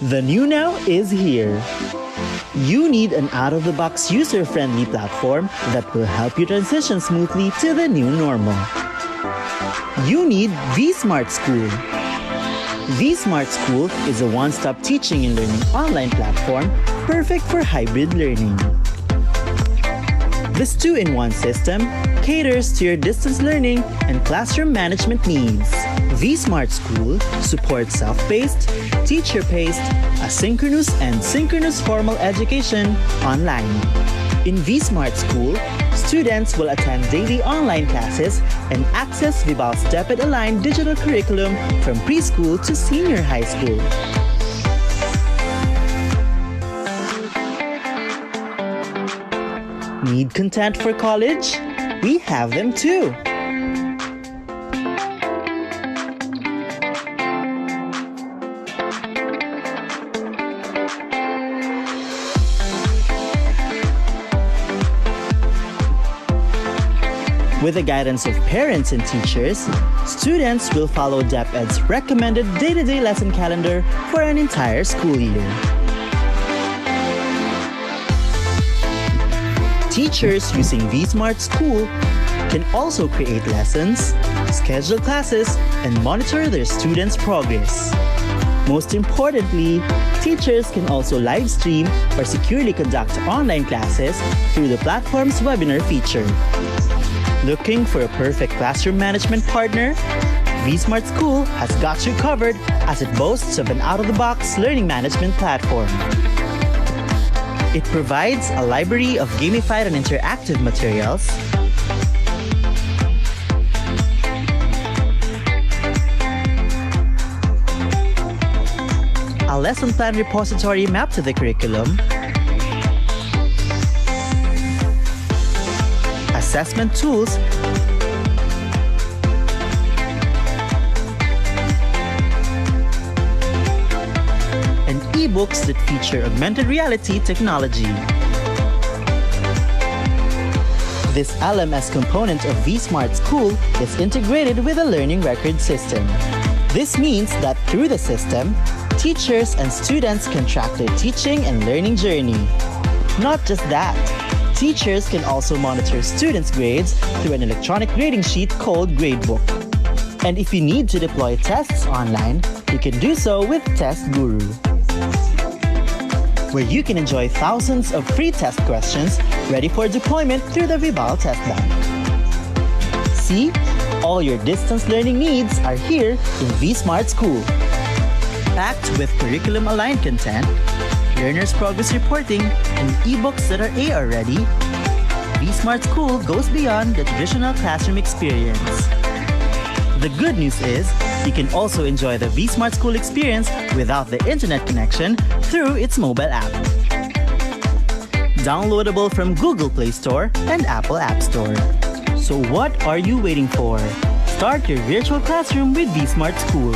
The new now is here. You need an out-of-the-box user-friendly platform that will help you transition smoothly to the new normal. You need vSmart School. vSmart School is a one-stop teaching and learning online platform perfect for hybrid learning. This two-in-one system caters to your distance learning and classroom management needs. vSmart School supports self-paced, teacher-paced, asynchronous and synchronous formal education online. In vSmart School, students will attend daily online classes and access Vibal's DepEd-aligned digital curriculum from preschool to senior high school. Need content for college? We have them too. With the guidance of parents and teachers, students will follow DepEd's recommended day-to-day lesson calendar for an entire school year. Teachers using vSmart School can also create lessons, schedule classes, and monitor their students' progress. Most importantly, teachers can also live stream or securely conduct online classes through the platform's webinar feature. Looking for a perfect classroom management partner? vSmart School has got you covered as it boasts of an out-of-the-box learning management platform. It provides a library of gamified and interactive materials, a lesson plan repository mapped to the curriculum, assessment tools, and ebooks that feature augmented reality technology. This LMS component of vSmart School is integrated with a learning record system. This means that through the system, teachers and students can track their teaching and learning journey. Not just that, teachers can also monitor students' grades through an electronic grading sheet called Gradebook. And if you need to deploy tests online, you can do so with Test Guru, where you can enjoy thousands of free test questions ready for deployment through the Vibal Test Bank. See, all your distance learning needs are here in vSmart School. Packed with curriculum-aligned content, learners' progress reporting, and ebooks that are AR ready, vSmart School goes beyond the traditional classroom experience. The good news is, you can also enjoy the vSmart School experience without the internet connection through its mobile app. Downloadable from Google Play Store and Apple App Store. So what are you waiting for? Start your virtual classroom with vSmart School.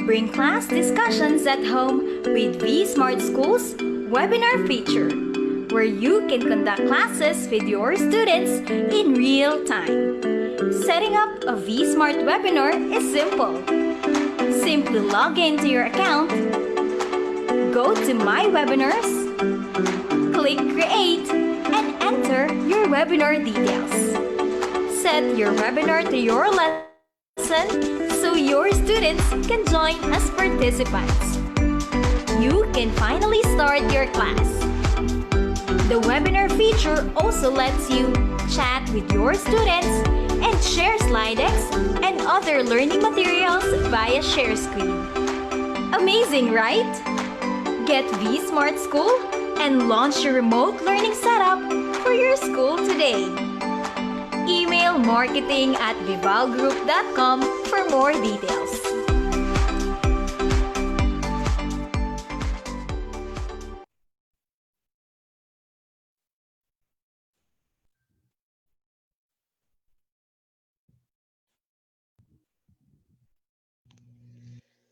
Bring class discussions at home with vSmart School's webinar feature, where you can conduct classes with your students in real time. Setting up a vSmart webinar is simple. Simply log into your account, go to My Webinars, click Create, and enter your webinar details. Set your webinar to your lesson so your students can join as participants. You can finally start your class. The webinar feature also lets you chat with your students and share slide decks and other learning materials via share screen. Amazing, right? Get vSmart School and launch your remote learning setup for your school today. Email marketing@vivalgroup.com for more details.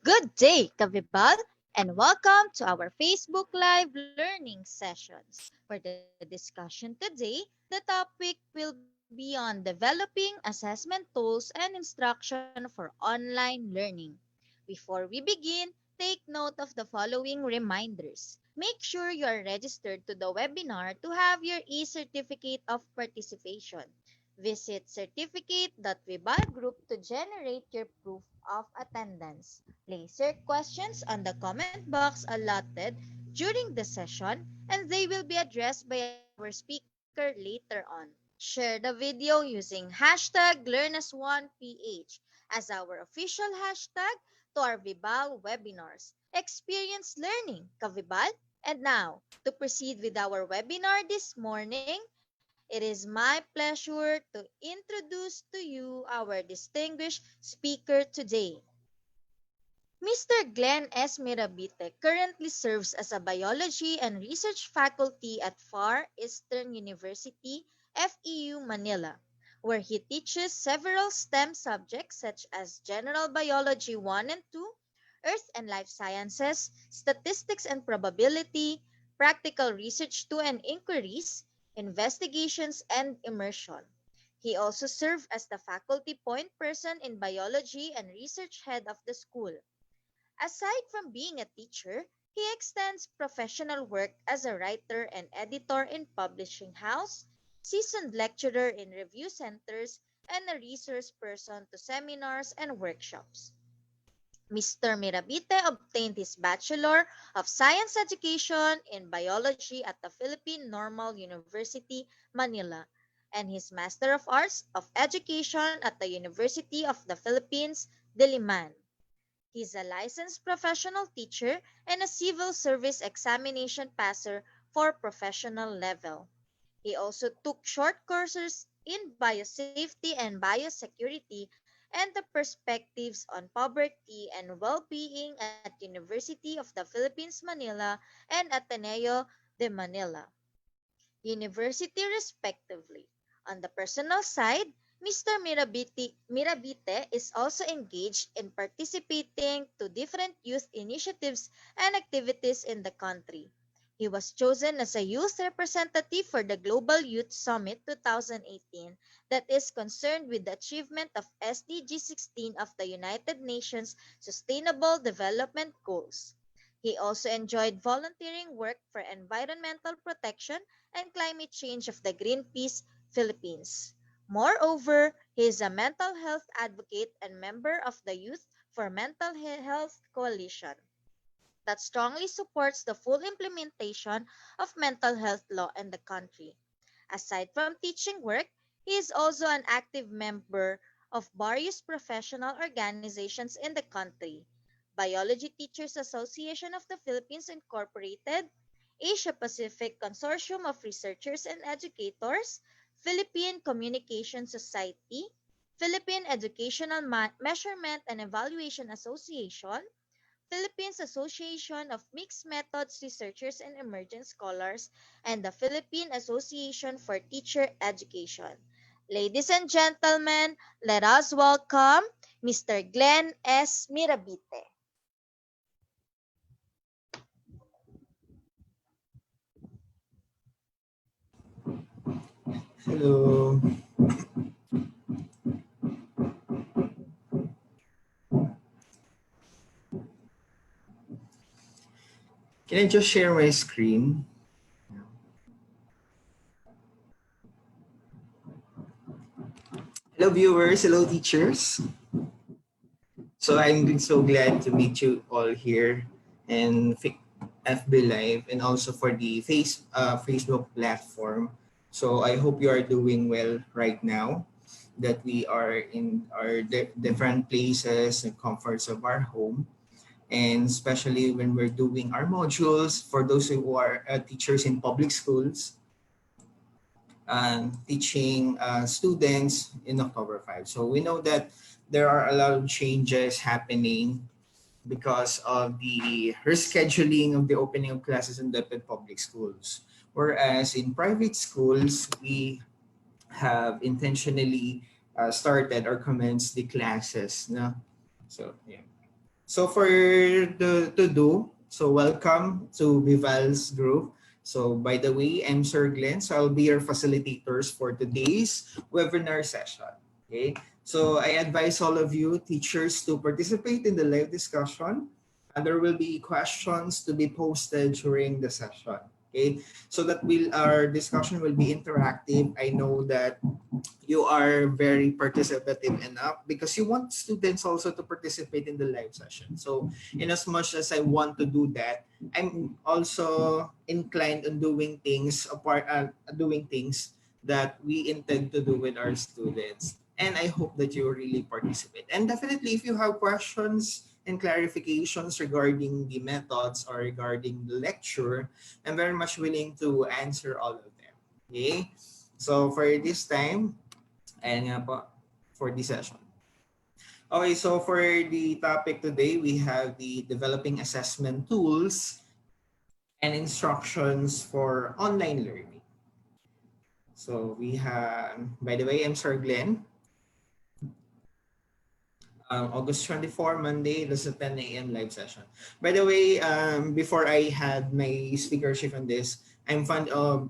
Good day, Kavibal, and welcome to our Facebook Live learning sessions. For the discussion today, the topic will be on developing assessment tools and instruction for online learning. Before we begin, take note of the following reminders. Make sure you are registered to the webinar to have your e-certificate of participation. Visit certificate.webal group to generate your proof of attendance. Place your questions on the comment box allotted during the session and they will be addressed by our speaker later on. Share the video using hashtag LearnAs1PH as our official hashtag to our Vibal webinars. Experience learning, Kavibal! And now, to proceed with our webinar this morning, it is my pleasure to introduce to you our distinguished speaker today. Mr. Glen S. Mirabete currently serves as a biology and research faculty at Far Eastern University, FEU Manila, where he teaches several STEM subjects such as General Biology 1 and 2, Earth and Life Sciences, Statistics and Probability, Practical Research 2 and Inquiries, Investigations, and Immersion. He also served as the faculty point person in biology and research head of the school. Aside from being a teacher, he extends professional work as a writer and editor in publishing house, seasoned lecturer in review centers, and a resource person to seminars and workshops. Mr. Mirabete obtained his Bachelor of Science Education in Biology at the Philippine Normal University, Manila, and his Master of Arts of Education at the University of the Philippines, Diliman. He's a licensed professional teacher and a civil service examination passer for professional level. He also took short courses in biosafety and biosecurity and the perspectives on poverty and well-being at University of the Philippines Manila and Ateneo de Manila. University respectively. On the personal side, Mr. Mirabete is also engaged in participating to different youth initiatives and activities in the country. He was chosen as a youth representative for the Global Youth Summit 2018 that is concerned with the achievement of SDG 16 of the United Nations Sustainable Development Goals. He also enjoyed volunteering work for environmental protection and climate change of the Greenpeace Philippines. Moreover, he is a mental health advocate and member of the Youth for Mental Health Coalition that strongly supports the full implementation of mental health law in the country. Aside from teaching work, he is also an active member of various professional organizations in the country. Biology Teachers Association of the Philippines Incorporated, Asia Pacific Consortium of Researchers and Educators, Philippine Communication Society, Philippine Educational Measurement and Evaluation Association, Philippines Association of Mixed Methods Researchers and Emerging Scholars, and the Philippine Association for Teacher Education. Ladies and gentlemen, let us welcome Mr. Glen S. Mirabete. Hello. Can I just share my screen? Hello viewers, hello teachers. So I'm so glad to meet you all here in FB Live and also for the Facebook platform. So I hope you are doing well right now, that we are in our different places and comforts of our home. And especially when we're doing our modules for those who are teachers in public schools, teaching students in October 5. So we know that there are a lot of changes happening because of the rescheduling of the opening of classes in the public schools. Whereas in private schools, we have intentionally started or commenced the classes. No? So, yeah. So for to do, So welcome to Bival's group. So by the way, I'm Sir Glen. So I'll be your facilitators for today's webinar session. Okay. So I advise all of you teachers to participate in the live discussion, and there will be questions to be posted during the session. Okay. So that our discussion will be interactive. I know that you are very participative enough because you want students also to participate in the live session. So in as much as I want to do that, I'm also inclined on doing things that we intend to do with our students. And I hope that you really participate. And definitely if you have questions and clarifications regarding the methods or regarding the lecture, I'm very much willing to answer all of them. Okay? So for this time, ayan nga po, for this session. Okay, so for the topic today, we have the developing assessment tools and instructions for online learning. So we have, by the way, I'm Sir Glenn. August 24, Monday, that's a 10 a.m. live session. By the way, before I had my speakership on this, I'm fond of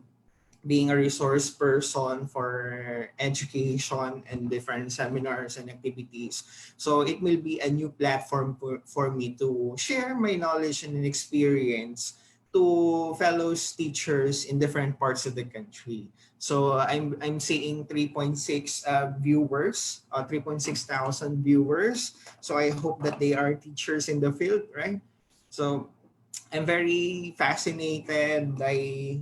being a resource person for education and different seminars and activities. So it will be a new platform for me to share my knowledge and experience to fellow teachers in different parts of the country. So I'm seeing 3.6 viewers, 3.6 thousand viewers. So I hope that they are teachers in the field, right? So I'm very fascinated by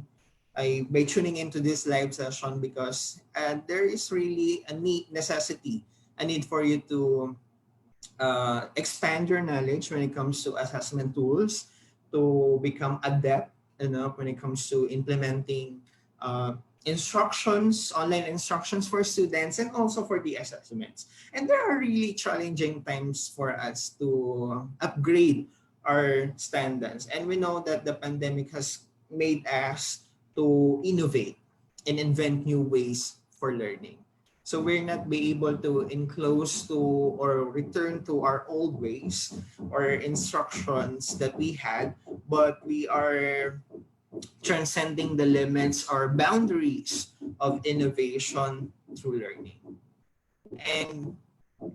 tuning into this live session because there is really a need for you to expand your knowledge when it comes to assessment tools, to become adept enough when it comes to implementing online instructions for students and also for the assessments. And there are really challenging times for us to upgrade our standards. And we know that the pandemic has made us to innovate and invent new ways for learning. So we're not be able to enclose to or return to our old ways or instructions that we had, but we are transcending the limits or boundaries of innovation through learning. And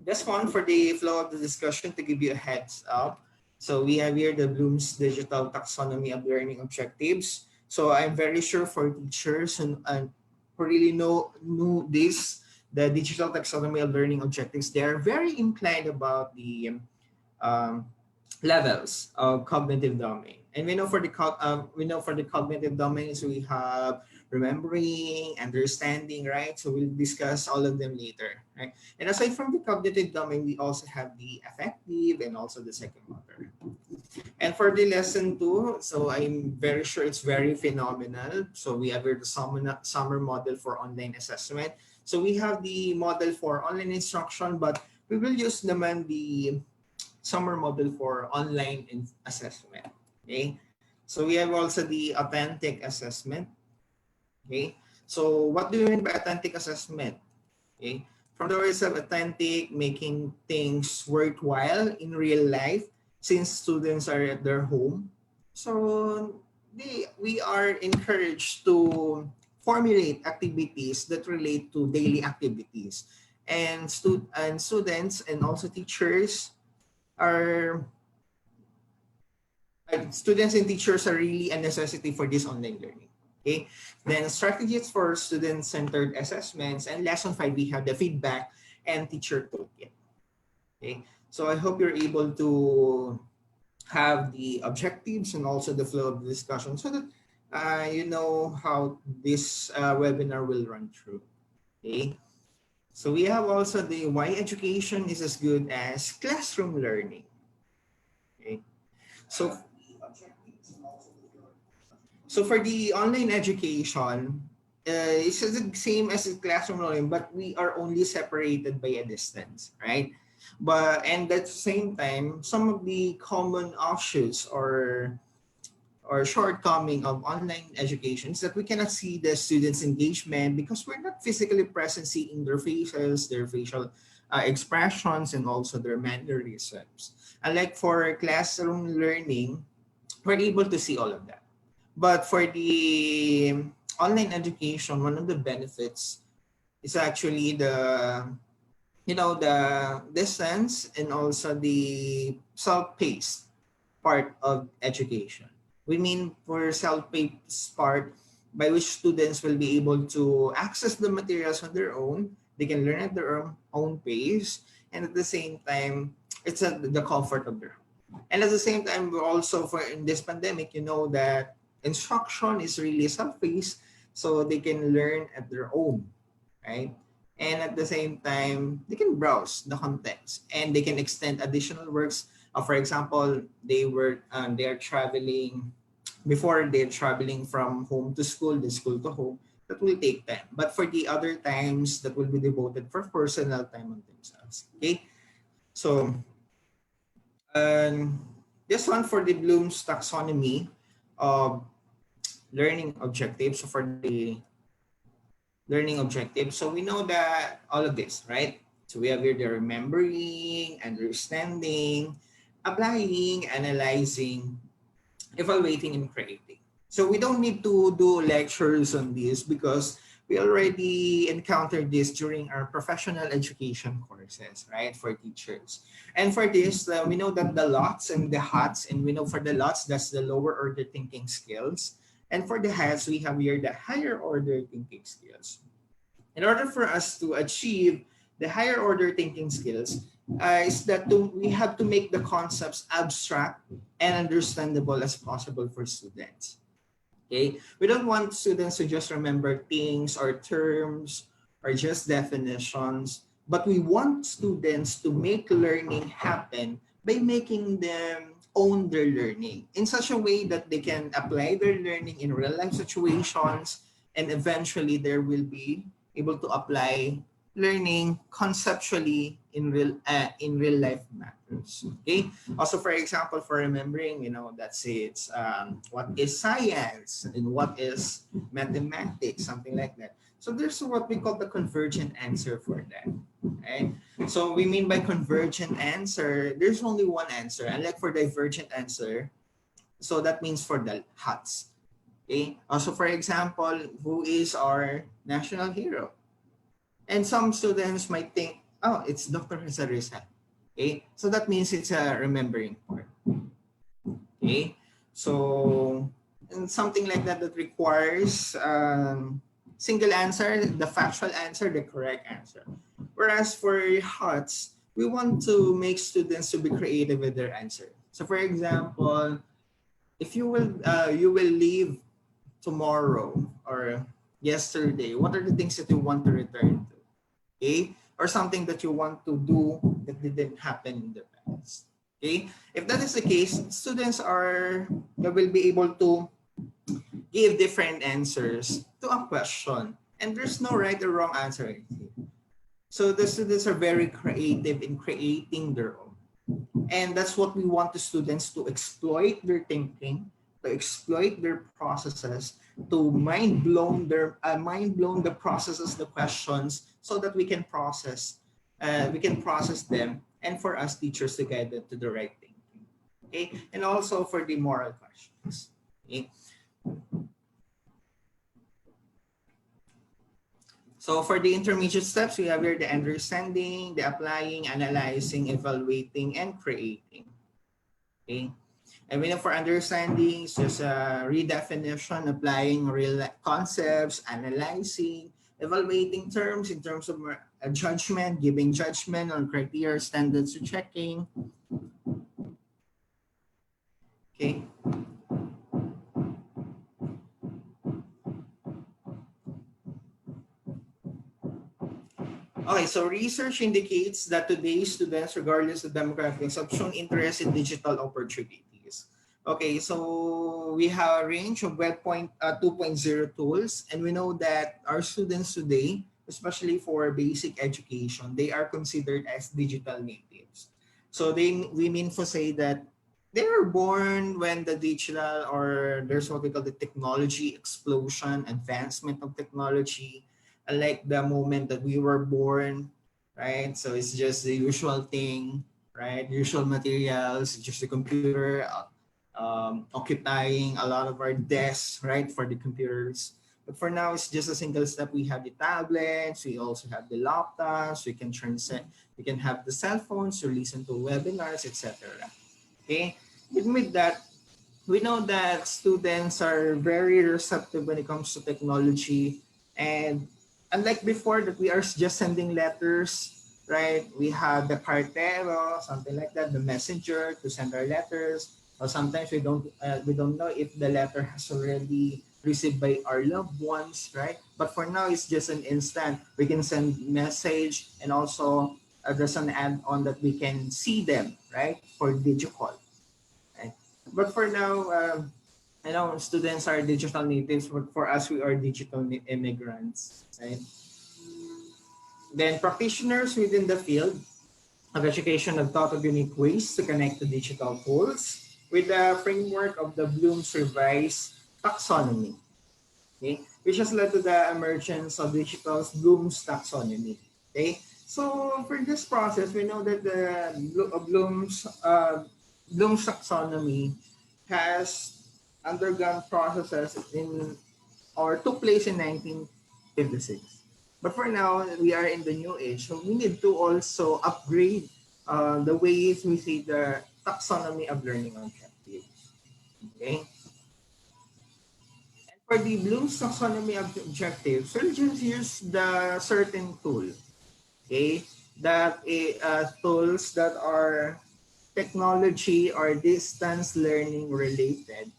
just one for the flow of the discussion to give you a heads up. So we have here the Bloom's digital taxonomy of learning objectives. So I'm very sure for teachers and who really know this, the digital taxonomy of learning objectives, they are very inclined about the um, levels of cognitive domain. And we know for the cognitive domains we have remembering, understanding, right? So we'll discuss all of them later, right? And aside from the cognitive domain, we also have the affective and also the psychomotor. And for the lesson 2, so I'm very sure it's very phenomenal. So we have here the summer model for online assessment. So we have the model for online instruction, but we will use naman the summer model for online assessment. Okay. So we have also the authentic assessment. Okay. So what do you mean by authentic assessment? Okay. From the words of authentic, making things worthwhile in real life, since students are at their home. So we are encouraged to formulate activities that relate to daily activities. And students and also teachers are students and teachers are really a necessity for this online learning. Okay. Then strategies for student-centered assessments, and lesson 5 we have the feedback and teacher toolkit. Okay. So I hope you're able to have the objectives and also the flow of the discussion so that you know how this webinar will run through. Okay. So we have also the why education is as good as classroom learning. Okay. So for the online education, it's the same as the classroom learning, but we are only separated by a distance, right? And at the same time, some of the common offshoots or shortcoming of online education is that we cannot see the students' engagement because we're not physically present seeing their faces, their facial expressions, and also their mannerisms. Unlike for classroom learning, we're able to see all of that. But for the online education, one of the benefits is actually the distance and also the self-paced part of education. We mean for self-paced part by which students will be able to access the materials on their own. They can learn at their own pace, and at the same time, it's at the comfort of their home. And at the same time, we're also for in this pandemic, you know that instruction is really self-paced, so they can learn at their own, right? And at the same time, they can browse the contents and they can extend additional works. For example, they are traveling before they're traveling from home to school, the school to home. That will take time. But for the other times, that will be devoted for personal time on themselves. Okay, so this one for the Bloom's taxonomy of learning objectives. So for the learning objectives. So we know that all of this, right? So we have here the remembering, understanding, applying, analyzing, evaluating, and creating. So we don't need to do lectures on this because we already encountered this during our professional education courses, right, for teachers. And for this, we know that the lots and the hats, and we know for the lots, that's the lower order thinking skills. And for the hats, we have here the higher order thinking skills. In order for us to achieve the higher order thinking skills, is that we have to make the concepts abstract and understandable as possible for students. Okay, we don't want students to just remember things or terms or just definitions, but we want students to make learning happen by making them own their learning in such a way that they can apply their learning in real life situations, and eventually they will be able to apply learning conceptually in real life matters. Okay. Also, for example, for remembering, that's it's what is science and what is mathematics, something like that. So there's what we call the convergent answer for that. Right. So we mean by convergent answer, there's only one answer. Unlike for divergent answer, so that means for the HUTs. Okay. Also, for example, who is our national hero? And some students might think, oh, it's Dr. Rizal. Okay, so that means it's a remembering part. Okay, so and something like that requires single answer, the factual answer, the correct answer. Whereas for HUTs, we want to make students to be creative with their answer. So for example, if you will leave tomorrow or yesterday, what are the things that you want to return to? Okay, or something that you want to do that didn't happen in the past. Okay, if that is the case, students will be able to give different answers to a question, and there's no right or wrong answer. So the students are very creative in creating their own, and that's what we want the students to exploit their thinking, to exploit their processes, to mind blown the processes, the questions, so that we can process them, and for us teachers to guide them to the right thinking. Okay, and also for the moral questions. Okay. So for the intermediate steps, we have here the understanding, the applying, analyzing, evaluating, and creating. Okay. And we know for understanding, it's just a redefinition, applying real concepts, analyzing, evaluating terms in terms of judgment, giving judgment on criteria, standards to checking. Okay. Okay, so research indicates that today's students, regardless of demographics, have shown interest in digital opportunities. Okay, so we have a range of Web 2.0 tools, and we know that our students today, especially for basic education, they are considered as digital natives. So we mean to say that they were born when the digital, or there's what we call the technology explosion, advancement of technology, unlike the moment that we were born, right? So it's just the usual thing, right? Usual materials, just the computer, occupying a lot of our desks, right, for the computers. But for now, it's just a single step. We have the tablets, we also have the laptops, we can have the cell phones to listen to webinars, etc. Okay, and with that, we know that students are very receptive when it comes to technology. And unlike before that we are just sending letters, right? We have the cartero, something like that, the messenger to send our letters. Or sometimes we don't know if the letter has already received by our loved ones, right? But for now, it's just an instant. We can send message, and also there's an add-on that we can see them, right? For video call. Right? But for now, I know students are digital natives, but for us, we are digital immigrants. Right? Then practitioners within the field of education have thought of unique ways to connect to digital tools with the framework of the Bloom's revised taxonomy, okay, which has led to the emergence of digital Bloom's taxonomy. Okay, so for this process, we know that the Bloom's taxonomy has undergone processes in or took place in 1956. But for now, we are in the new age, so we need to also upgrade the ways we see the taxonomy of learning objectives. Okay. For the Bloom's taxonomy of objectives, we'll just use the certain tool, okay, that tools that are technology or distance learning related.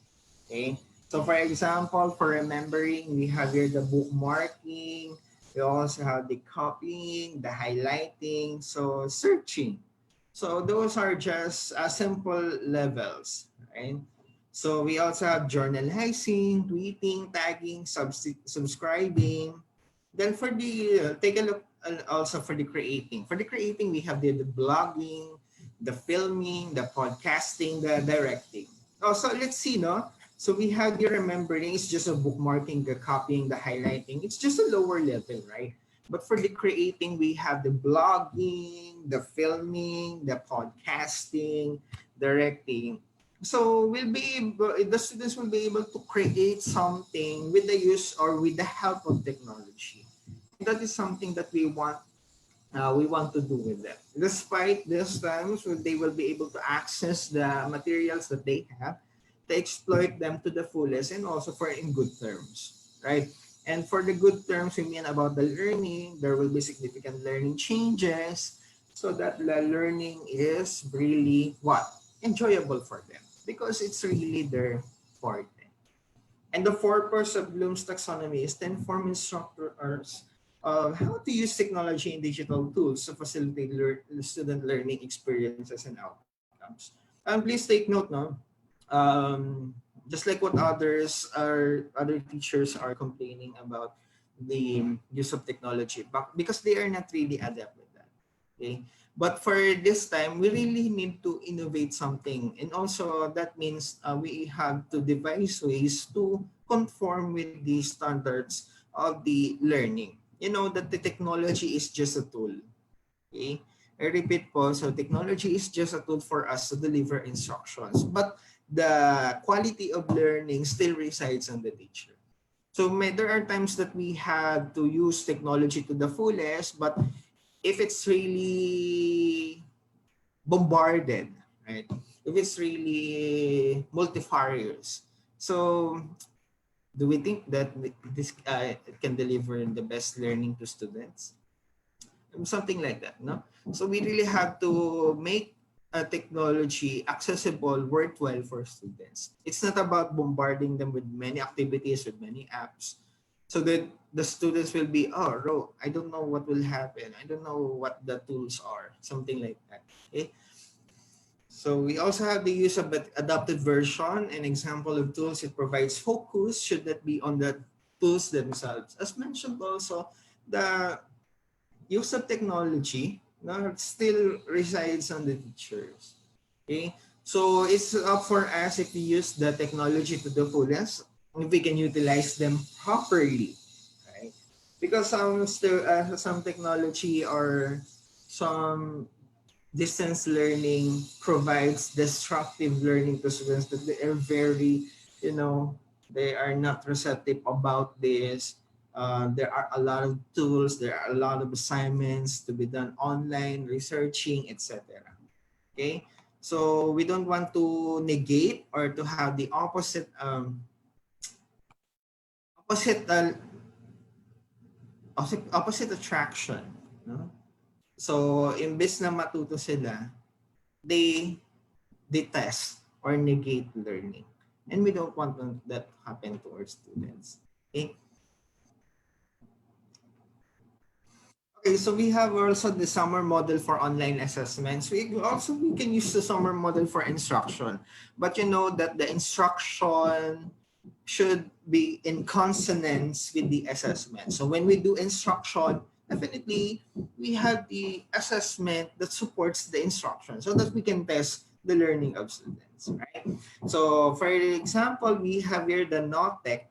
Okay. So for example, for remembering, we have here the bookmarking. We also have the copying, the highlighting, so searching. So those are just simple levels, right? So we also have journalizing, tweeting, tagging, subscribing. Then for the, take a look also for the creating. For the creating, we have the blogging, the filming, the podcasting, the directing. Oh, so let's see, no? So we have the remembering, it's just a bookmarking, the copying, the highlighting. It's just a lower level, right? But for the creating, we have the blogging, the filming, the podcasting, directing. So the students will be able to create something with the use or with the help of technology. And that is something that we want to do with them. Despite these times when they will be able to access the materials that they have, to exploit them to the fullest and also for in good terms, right? And for the good terms, we mean about the learning, there will be significant learning changes so that the learning is really what? Enjoyable for them because it's really their forte. And the purpose of Bloom's taxonomy is to inform instructors of how to use technology and digital tools to facilitate student learning experiences and outcomes. And please take note, no? Just like what other teachers are complaining about the use of technology, but because they are not really adept with that. Okay, but for this time, we really need to innovate something, and also that means we have to devise ways to conform with the standards of the learning. You know that the technology is just a tool. Okay? I repeat po, so technology is just a tool for us to deliver instructions, but the quality of learning still resides on the teacher. So there are times that we have to use technology to the fullest, but if it's really bombarded, right? If it's really multifarious, so do we think that this can deliver the best learning to students? Something like that, no? So we really have to make technology accessible, worthwhile for students. It's not about bombarding them with many activities, with many apps, so that the students will be, I don't know what will happen. I don't know what the tools are, something like that. Okay. So we also have the use of adapted version, an example of tools. It provides focus should that be on the tools themselves. As mentioned also, the use of technology still resides on the teachers. Okay, so it's up for us if we use the technology to the fullest, if we can utilize them properly, right? Because some technology or some distance learning provides destructive learning to students, that they are very, you know, they are not receptive about this. There are a lot of tools, there are a lot of assignments to be done online, researching, etc. Okay, so we don't want to negate or to have the opposite opposite attraction, no? So imbes na matuto sila, they detest or negate learning. And we don't want that to happen to our students. Okay? Okay, so we have also the summer model for online assessments. We can use the summer model for instruction. But you know that the instruction should be in consonance with the assessment. So when we do instruction, definitely we have the assessment that supports the instruction so that we can test the learning of students, right? So for example, we have here the NOTEC.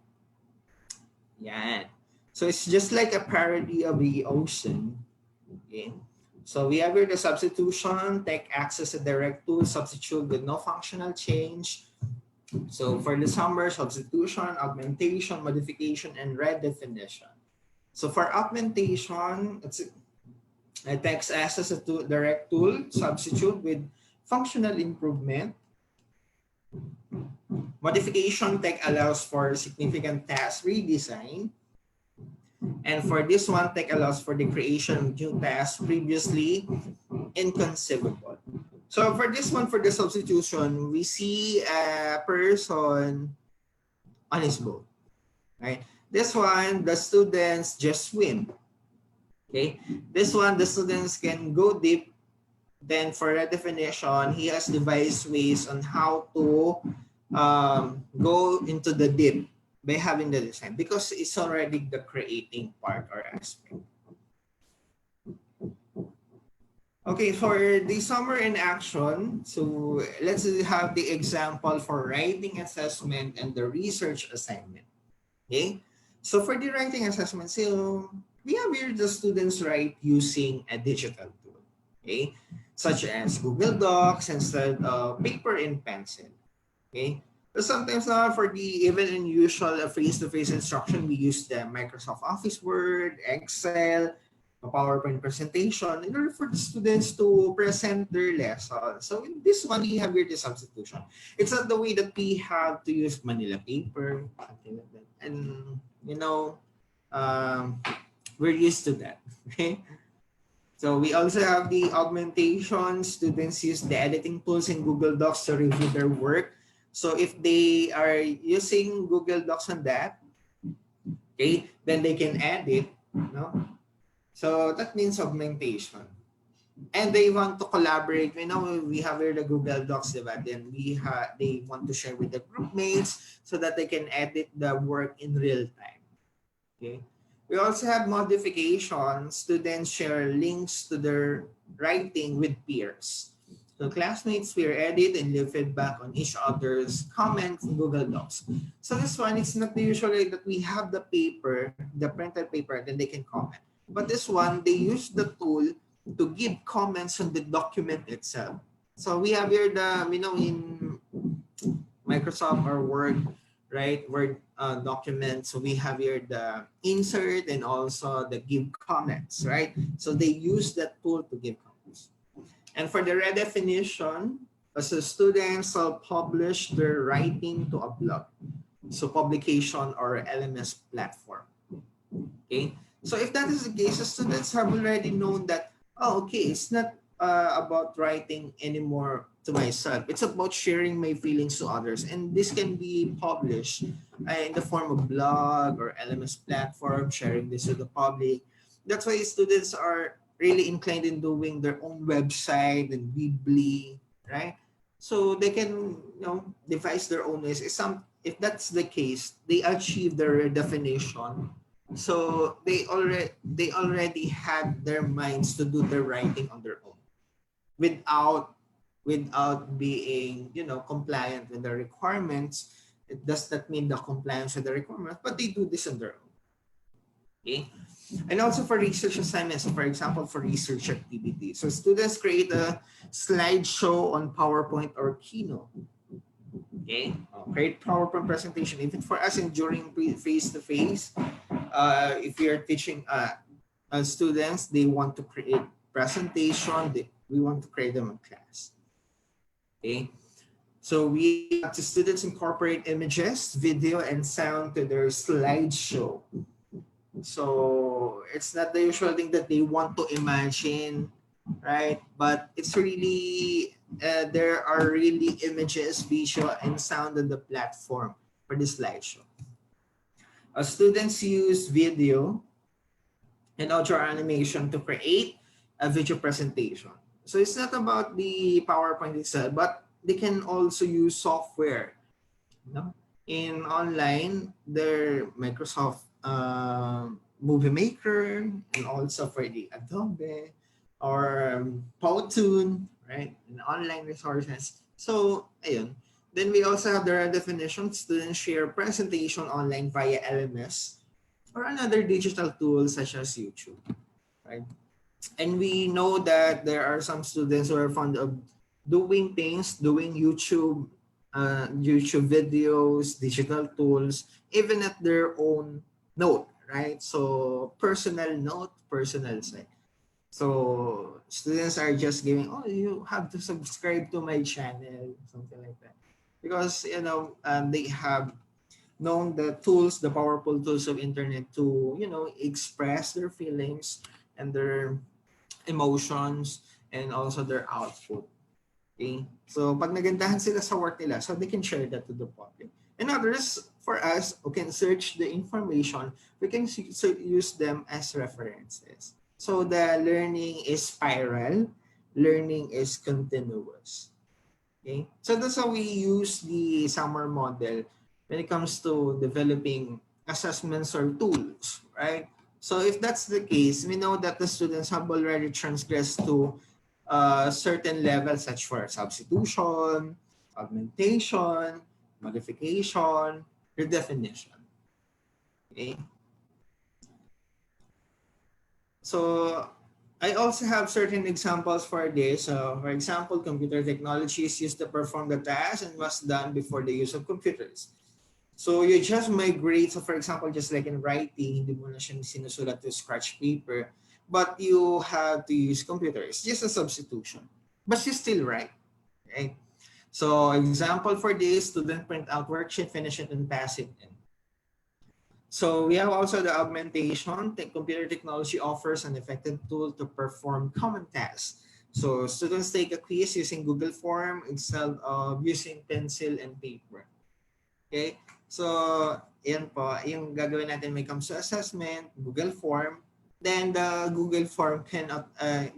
Yeah. So it's just like a parody of the ocean. Okay. So we have here the substitution, take access a direct tool, substitute with no functional change. So for the summer, substitution, augmentation, modification, and redefinition. So for augmentation, it's a text access a direct tool, substitute with functional improvement. Modification tech allows for significant task redesign. And for this one, tech allows for the creation of new tasks previously inconceivable. So for this one, for the substitution, we see a person on his boat, right? This one, the students just swim, okay? This one, the students can go deep. Then for redefinition, he has devised ways on how to go into the deep by having the design, because it's already the creating part or aspect. Okay, for the summer in action, so let's have the example for writing assessment and the research assignment. Okay, so for the writing assessment, so we have here the students write using a digital tool, okay, such as Google Docs instead of paper and pencil. Okay, but sometimes now for the even unusual face-to-face instruction, we use the Microsoft Office Word, Excel, a PowerPoint presentation in order for the students to present their lesson. So in this one, we have here the substitution. It's not the way that we have to use Manila paper, something like that. And, you know, we're used to that. Okay. So we also have the augmentation. Students use the editing tools in Google Docs to review their work. So if they are using Google Docs on that, okay, then they can edit, no? So that means augmentation. And they want to collaborate. You know, we have here the Google Docs, diba? Then they want to share with the group mates so that they can edit the work in real time. Okay. We also have modifications. Students share links to their writing with peers. So classmates will edit and leave feedback on each other's comments in Google Docs. So this one, it's not usually that we have the paper, the printed paper, then they can comment. But this one, they use the tool to give comments on the document itself. So we have here the, you know, in Microsoft or Word, right? Word document. So we have here the insert and also the give comments, right? So they use that tool to give comments. And for the redefinition, as a students will publish their writing to a blog. So publication or LMS platform. Okay. So if that is the case, the students have already known that, oh, okay, it's not about writing anymore to myself. It's about sharing my feelings to others. And this can be published in the form of blog or LMS platform, sharing this to the public. That's why students are really inclined in doing their own website and Weebly, right? So they can, you know, devise their own ways. If that's the case, they achieve their definition. So they already had their minds to do their writing on their own without being, you know, compliant with the requirements. It does not mean the compliance with the requirements, but they do this on their own. Okay. And also for research assignments, so for example, for research activities. So students create a slideshow on PowerPoint or Keynote. Okay, create PowerPoint presentation. Even for us in during face-to-face, if we are teaching students, they want to create presentation, we want to create them in class. Okay, so we have to students incorporate images, video, and sound to their slideshow. So it's not the usual thing that they want to imagine, right? But it's really, there are really images, visual, and sound on the platform for the slideshow. Students use video and audio animation to create a video presentation. So it's not about the PowerPoint itself, but they can also use software. No? In online, their Microsoft Movie Maker, and also for the Adobe or Powtoon, right? And online resources. So, ayun. Then we also have the definition. Students share presentation online via LMS or another digital tool such as YouTube, right? And we know that there are some students who are fond of doing things, doing YouTube videos, digital tools, even at their own note, right? So personal note, personal site. So students are just giving, oh, you have to subscribe to my channel, something like that. Because, they have known the tools, the powerful tools of internet to, express their feelings and their emotions and also their output. Okay? So pag nagandahan sila sa work nila, so they can share that to the public. And others, for us, who can search the information, we can use them as references. So the learning is spiral, learning is continuous. Okay? So that's how we use the summer model when it comes to developing assessments or tools, right? So if that's the case, we know that the students have already transgressed to certain levels such for substitution, augmentation, modification, redefinition. Okay. So I also have certain examples for this. For example, computer technology is used to perform the task and was done before the use of computers. So you just migrate. So for example, just like in writing, hindi mo na siya sinusulat to scratch paper, but you have to use computer. It's just a substitution, but you still write, right? So example for this, student print out worksheet, finish it, and pass it in. So we have also the augmentation. Computer technology offers an effective tool to perform common tasks. So students take a quiz using Google Form instead of using pencil and paper. Okay? So, yan po, yung gagawin natin when it comes to assessment, Google Form, then the Google Form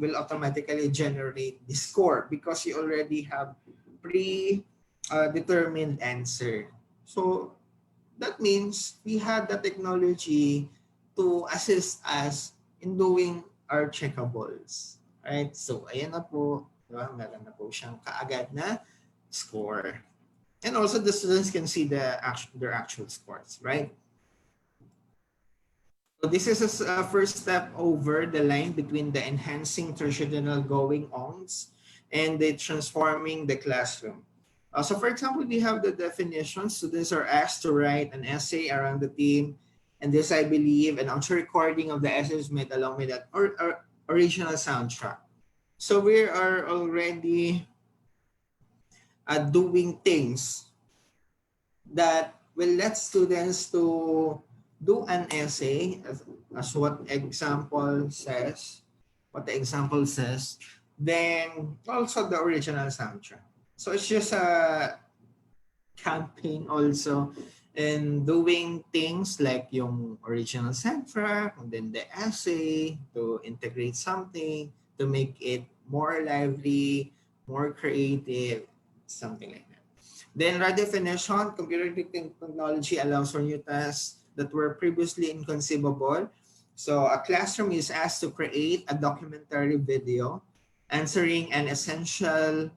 will automatically generate the score because you already have pre-determined answer. So, that means we had the technology to assist us in doing our checkables. Right? So, ayan na po. Diba? Meron na po siyang kaagad na score. And also the students can see their actual scores, right? So this is a first step over the line between the enhancing traditional going-ons and the transforming the classroom. So for example, we have the definition. Students are asked to write an essay around the theme. And this, I believe, an audio recording of the essay is made along with that original soundtrack. So we are already doing things that will let students to do an essay as what the example says, then also the original soundtrack. So it's just a campaign also in doing things like yung original soundtrack and then the essay to integrate something to make it more lively, more creative, something like that. Then redefinition, computer technology allows for new tasks that were previously inconceivable. So a classroom is asked to create a documentary video answering an essential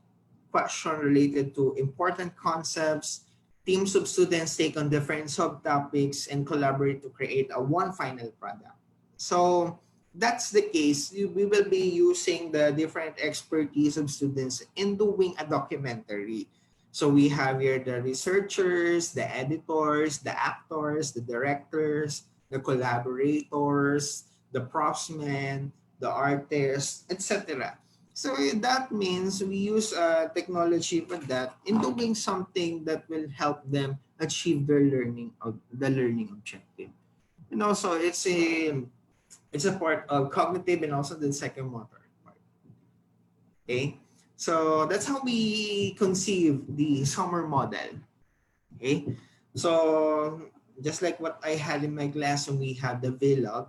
question related to important concepts. Teams of students take on different subtopics and collaborate to create one final product. So that's the case. We will be using the different expertise of students in doing a documentary. So we have here the researchers, the editors, the actors, the directors, the collaborators, the propsmen, the artists, etc. So that means we use technology for that in doing something that will help them achieve their the learning objective. And also it's a part of cognitive and also the psychomotor part. Okay, so that's how we conceive the summer model. Okay, so just like what I had in my class when we had the vlog.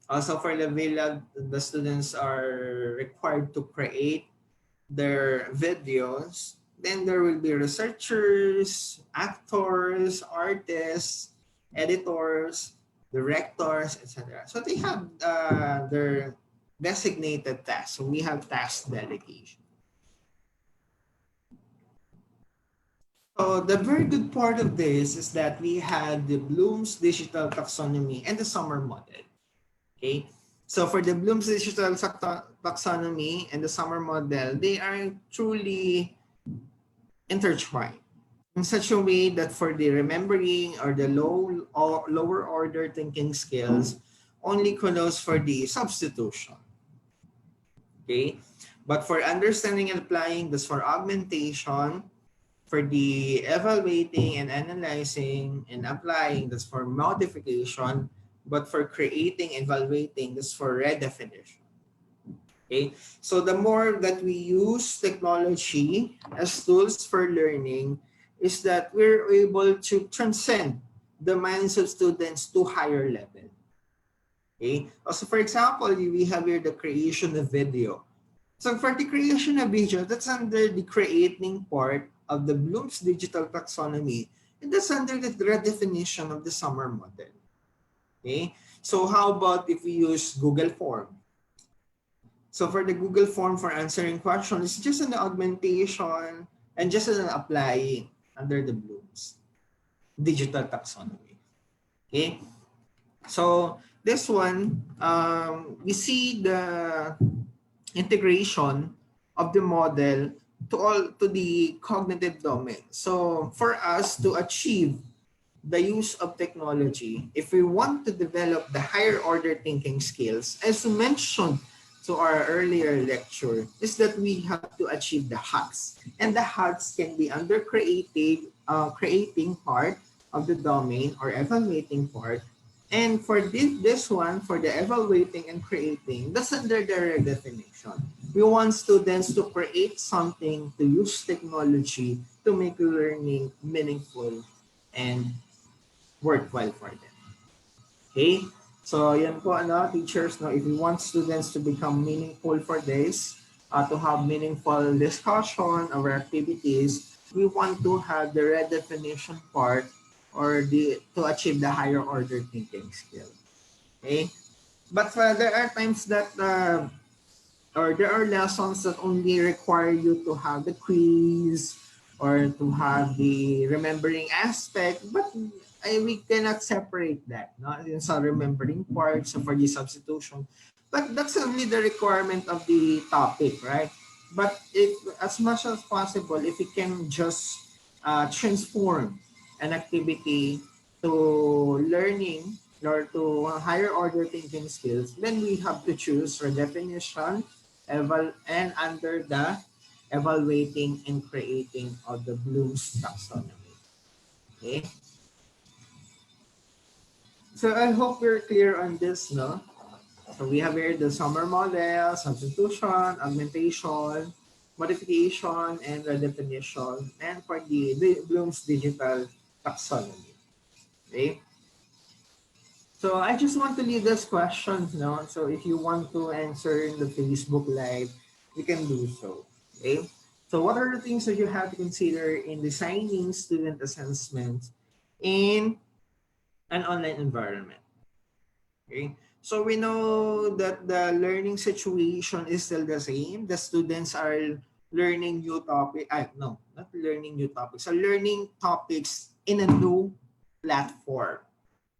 Also for the vlog, the students are required to create their videos. Then there will be researchers, actors, artists, editors, directors, etc. So they have their designated tasks. So we have task delegation. So the very good part of this is that we had the Bloom's digital taxonomy and the summer model. Okay. So for the Bloom's digital taxonomy and the summer model, they are truly intertwined in such a way that for the remembering or the lower order thinking skills only connotes for the substitution. Okay. But for understanding and applying, that's for augmentation. For the evaluating and analyzing and applying, that's for modification. But for creating and evaluating, that's for redefinition. Okay, so the more that we use technology as tools for learning is that we're able to transcend the minds of students to higher level. Okay, also for example, we have here the creation of video. So for the creation of video, that's under the creating part of the Bloom's digital taxonomy, and that's under the redefinition of the summer model. Okay, so how about if we use Google Form? So for the Google Form for answering questions, it's just an augmentation and just an applying under the Bloom's digital taxonomy. Okay, so this one, we see the integration of the model to the cognitive domain. So for us to achieve the use of technology, if we want to develop the higher order thinking skills, as mentioned to our earlier lecture, is that we have to achieve the HATS. And the HATS can be under creating part of the domain or evaluating part. And for this one, for the evaluating and creating, that's under the redefinition. We want students to create something, to use technology to make learning meaningful and worthwhile for them. Okay? So yan po teachers, if we want students to become meaningful for this, to have meaningful discussion or activities, we want to have the redefinition part or to achieve the higher order thinking skill. Okay? But there are times that or there are lessons that only require you to have the quiz or to have the remembering aspect, but we cannot separate that, no? Yung sa remembering part, so for the substitution. But that's only the requirement of the topic, right? But if, as much as possible, if we can just transform an activity to learning or to higher order thinking skills, then we have to choose our definition and under the evaluating and creating of the Bloom's taxonomy. Okay. So I hope we're clear on this, no? So we have here the summer model, substitution, augmentation, modification, and redefinition, and for the Bloom's digital taxonomy. Okay. So I just want to leave this questions, no? So if you want to answer in the Facebook Live, you can do so. Okay. So what are the things that you have to consider in designing student assessments in an online environment? Okay. So we know that the learning situation is still the same. The students are learning new topic. No, not learning new topics. So learning topics in a new platform.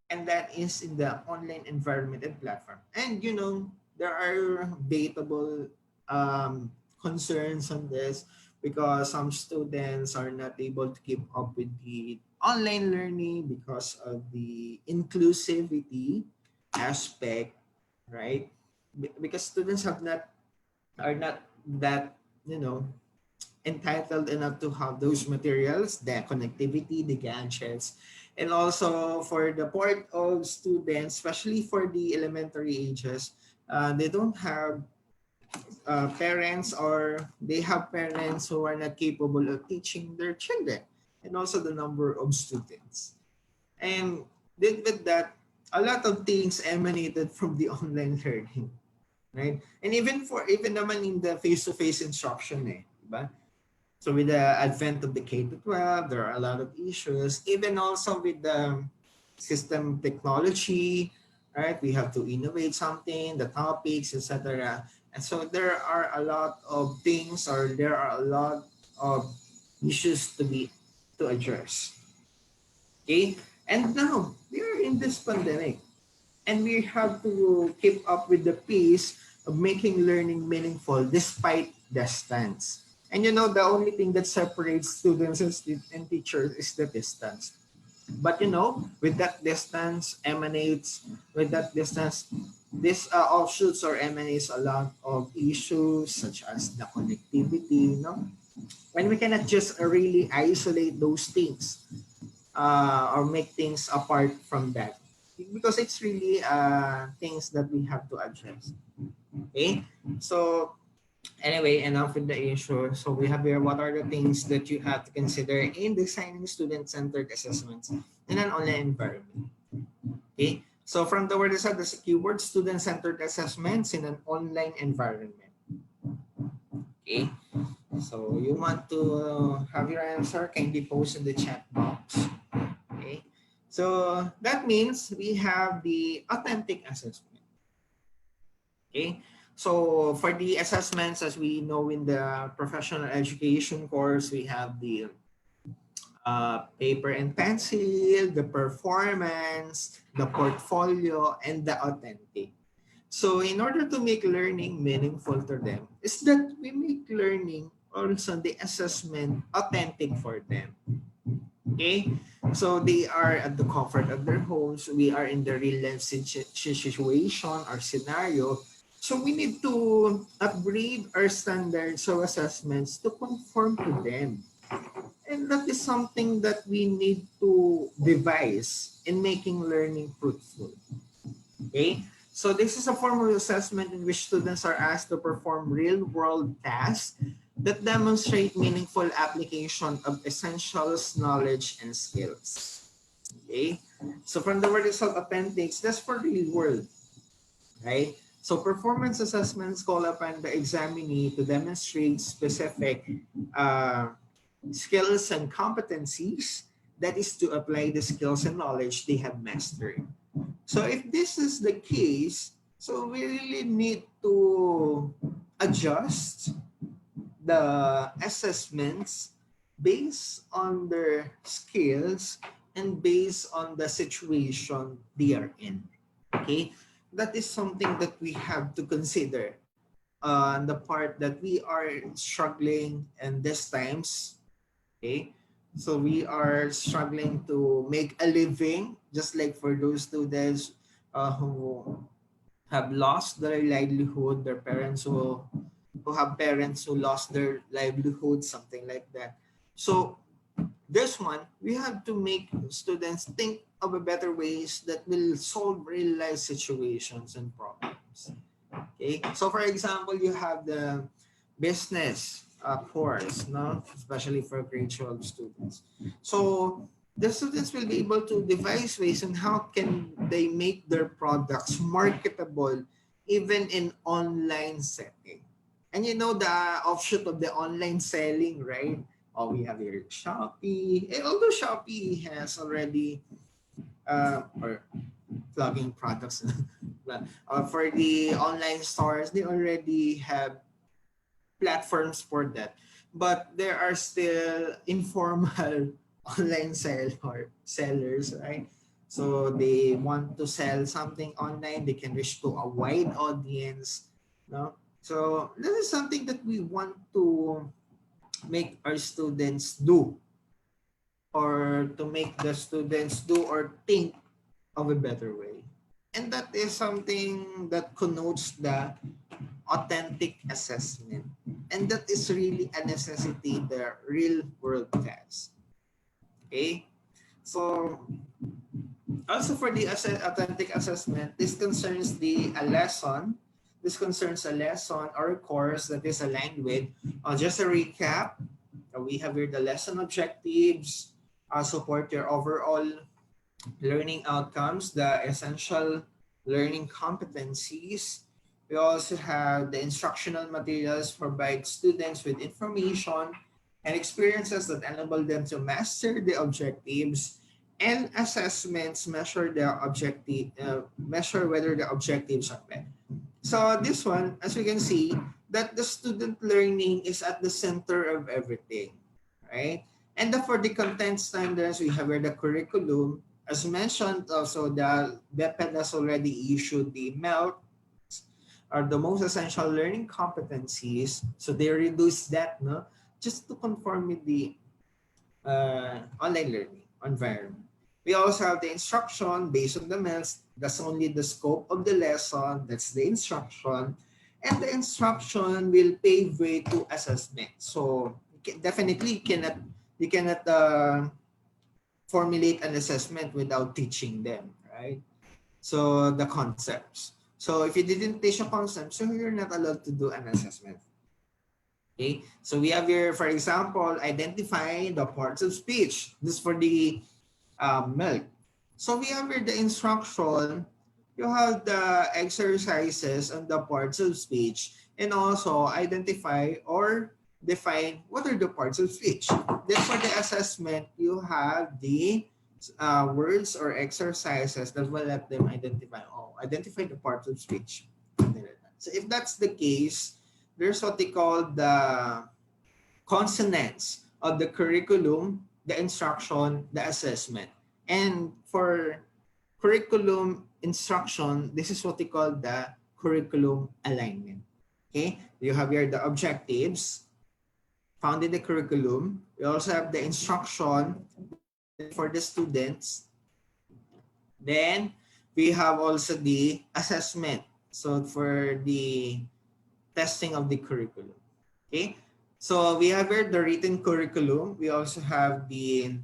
and that is in the online environment and platform. And there are debatable concerns on this because some students are not able to keep up with the online learning because of the inclusivity aspect, right? Because students are not that you know entitled enough to have those materials, the connectivity, the gadgets, and also for the part of students, especially for the elementary ages, they don't have parents, or they have parents who are not capable of teaching their children, and also the number of students. And with that, a lot of things emanated from the online learning, right? And even naman in the face-to-face instruction, diba? So with the advent of the K to 12, there are a lot of issues. Even also with the system technology, right? We have to innovate something, the topics, etc. And so there are a lot of things, or there are a lot of issues to address. Okay? And now we are in this pandemic, and we have to keep up with the pace of making learning meaningful despite distance. And the only thing that separates students and teachers is the distance. But with that distance with that distance, this offshoots or emanates a lot of issues such as the connectivity, when we cannot just really isolate those things, or make things apart from that, because it's really things that we have to address. Okay, so anyway, enough with the issue. So we have here, what are the things that you have to consider in designing student-centered assessments in an online environment. Okay, so from the word itself, there's a keyword: student-centered assessments in an online environment. Okay, so you want to have your answer, kindly post in the chat box. Okay, so that means we have the authentic assessment. Okay, so for the assessments, as we know in the professional education course, we have the paper and pencil, the performance, the portfolio, and the authentic. So in order to make learning meaningful to them, is that we make learning, also the assessment, authentic for them. Okay, so they are at the comfort of their homes. We are in the real life situation or scenario. So we need to upgrade our standards of assessments to conform to them. And that is something that we need to devise in making learning fruitful. Okay, so this is a form of assessment in which students are asked to perform real-world tasks that demonstrate meaningful application of essentials, knowledge, and skills. Okay, so from the word itself, appendix, that's for real world, right? So performance assessments call upon the examinee to demonstrate specific skills and competencies, that is to apply the skills and knowledge they have mastered. So if this is the case, so we really need to adjust the assessments based on their skills and based on the situation they are in. Okay, that is something that we have to consider on the part that we are struggling in these times. Okay, so we are struggling to make a living, just like for those students who have lost their livelihood, their parents who have parents who lost their livelihood, something like that. So this one, we have to make students think of a better ways that will solve real life situations and problems. Okay, so for example, you have the business course, no, especially for grade 12 students. So the students will be able to devise ways on how can they make their products marketable even in online setting. And the offshoot of the online selling, right? Oh, we have here Shopee. And although Shopee has already or plugging products for the online stores, they already have platforms for that. But there are still informal online sellers, right? So they want to sell something online, they can reach to a wide audience. No? So this is something that we want to make our students do, or to make the students do or think of a better way. And that is something that connotes the authentic assessment. And that is really a necessity the real world has. Okay? So also for the authentic assessment, this concerns a lesson. This concerns a lesson or a course that is aligned with, just a recap, we have here the lesson objectives, support your overall learning outcomes, the essential learning competencies. We also have the instructional materials provide students with information and experiences that enable them to master the objectives, and assessments measure measure whether the objectives are met. So this one, as we can see, that the student learning is at the center of everything, right? And for the content standards, we have here the curriculum. As mentioned, also the BEPED has already issued the MELT, are the most essential learning competencies. So they reduce that, no, just to conform with the online learning environment. We also have the instruction based on the MELTs. That's only the scope of the lesson. That's the instruction. And the instruction will pave way to assessment. So definitely you cannot formulate an assessment without teaching them, right? So the concepts. So if you didn't teach a concept, so you're not allowed to do an assessment. Okay, so we have here, for example, identify the parts of speech. This is for the milk. So we have here the instruction. You have the exercises on the parts of speech, and also identify or define what are the parts of speech. Then for the assessment, you have the words or exercises that will let them identify the parts of speech. So if that's the case, there's what they call the consonants of the curriculum, the instruction, the assessment. And for curriculum instruction, this is what they call the curriculum alignment. Okay, you have here the objectives found in the curriculum. We also have the instruction for the students. Then we have also the assessment. So for the testing of the curriculum. Okay, so we have here the written curriculum. We also have the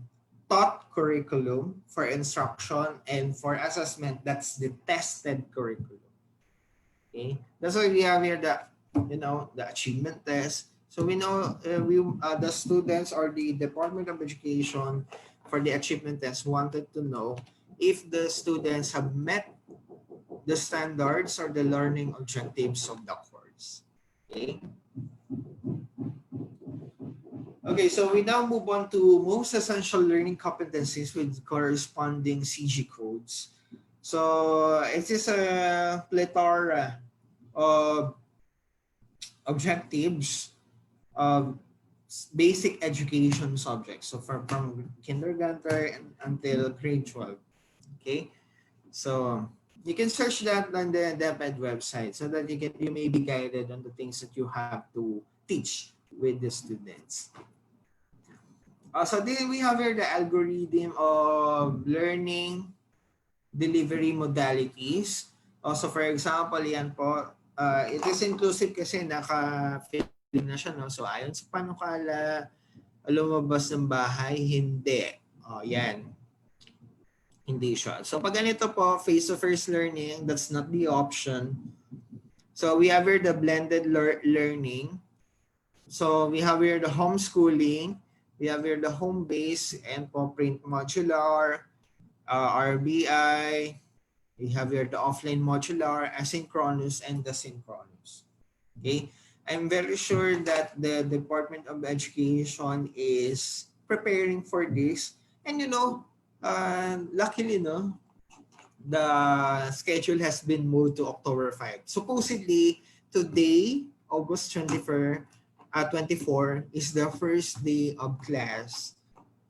taught curriculum for instruction, and for assessment, that's the tested curriculum. Okay, that's why we have here the the achievement test. So we know the students or the Department of Education for the achievement test wanted to know if the students have met the standards or the learning objectives of the course. Okay. Okay, so we now move on to most essential learning competencies with corresponding CG codes. So it is a plethora of objectives of basic education subjects. So from kindergarten until grade 12. Okay, so you can search that on the DepEd website so that you may be guided on the things that you have to teach with the students. So then we have here the algorithm of learning delivery modalities. Also, for example, yan po, it is inclusive kasi naka-fill na siya, no? So ayon sa panukala, lumabas ng bahay, hindi. Yan. Hindi siya. So pag ganito po, face-to-face learning, that's not the option. So we have here the blended learning. So we have here the homeschooling. We have here the home-based and print modular, RBI. We have here the offline modular, asynchronous, and the synchronous. Okay. I'm very sure that the Department of Education is preparing for this. And luckily, the schedule has been moved to October 5. Supposedly, today, August 24, is the first day of class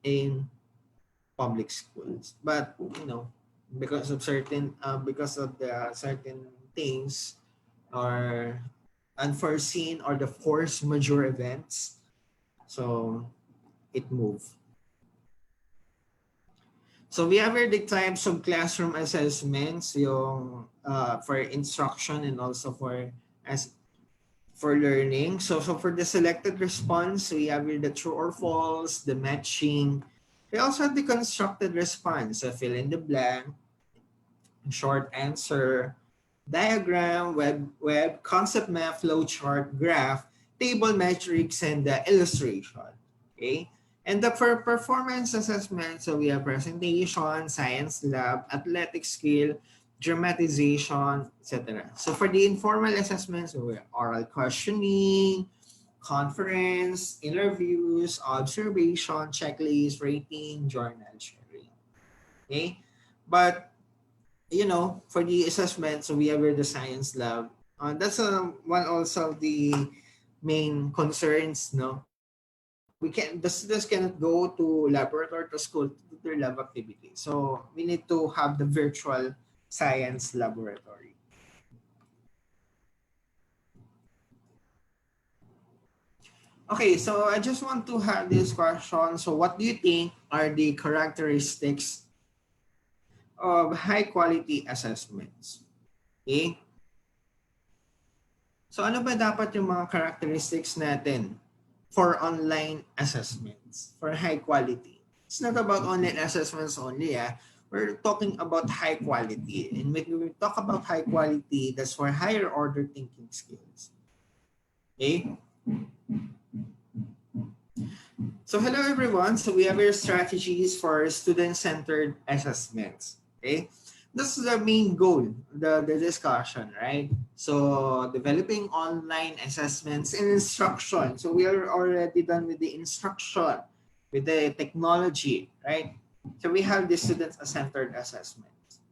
in public schools. But, because of the certain things or unforeseen or the force majeure events. So it moved. So we have here the types of classroom assessments, yung for instruction and also as for learning. So for the selected response, we have here the true or false, the matching. We also have the constructed response, so fill in the blank, short answer, diagram, web concept map, flow chart, graph, table metrics, and the illustration. Okay. And the for performance assessment, so we have presentation, science lab, athletic skill, dramatization, etc. So for the informal assessments, so we have oral questioning, conference, interviews, observation, checklist, rating, journal sharing. Okay. But for the assessment, so we have here the science lab. That's one also of the main concerns, no? The students cannot go to laboratory to school to do their lab activity. So we need to have the virtual science laboratory. Okay, so I just want to have this question. So what do you think are the characteristics of high quality assessments? Okay? So ano ba dapat yung mga characteristics natin for online assessments, for high quality? It's not about online assessments only. We're talking about high quality. And when we talk about high quality, that's for higher order thinking skills. Okay? So hello everyone. So we have our strategies for student-centered assessments. Okay? That's the main goal, the discussion, right? So developing online assessments and instruction. So we are already done with the instruction, with the technology, right? So we have the student-centered assessments.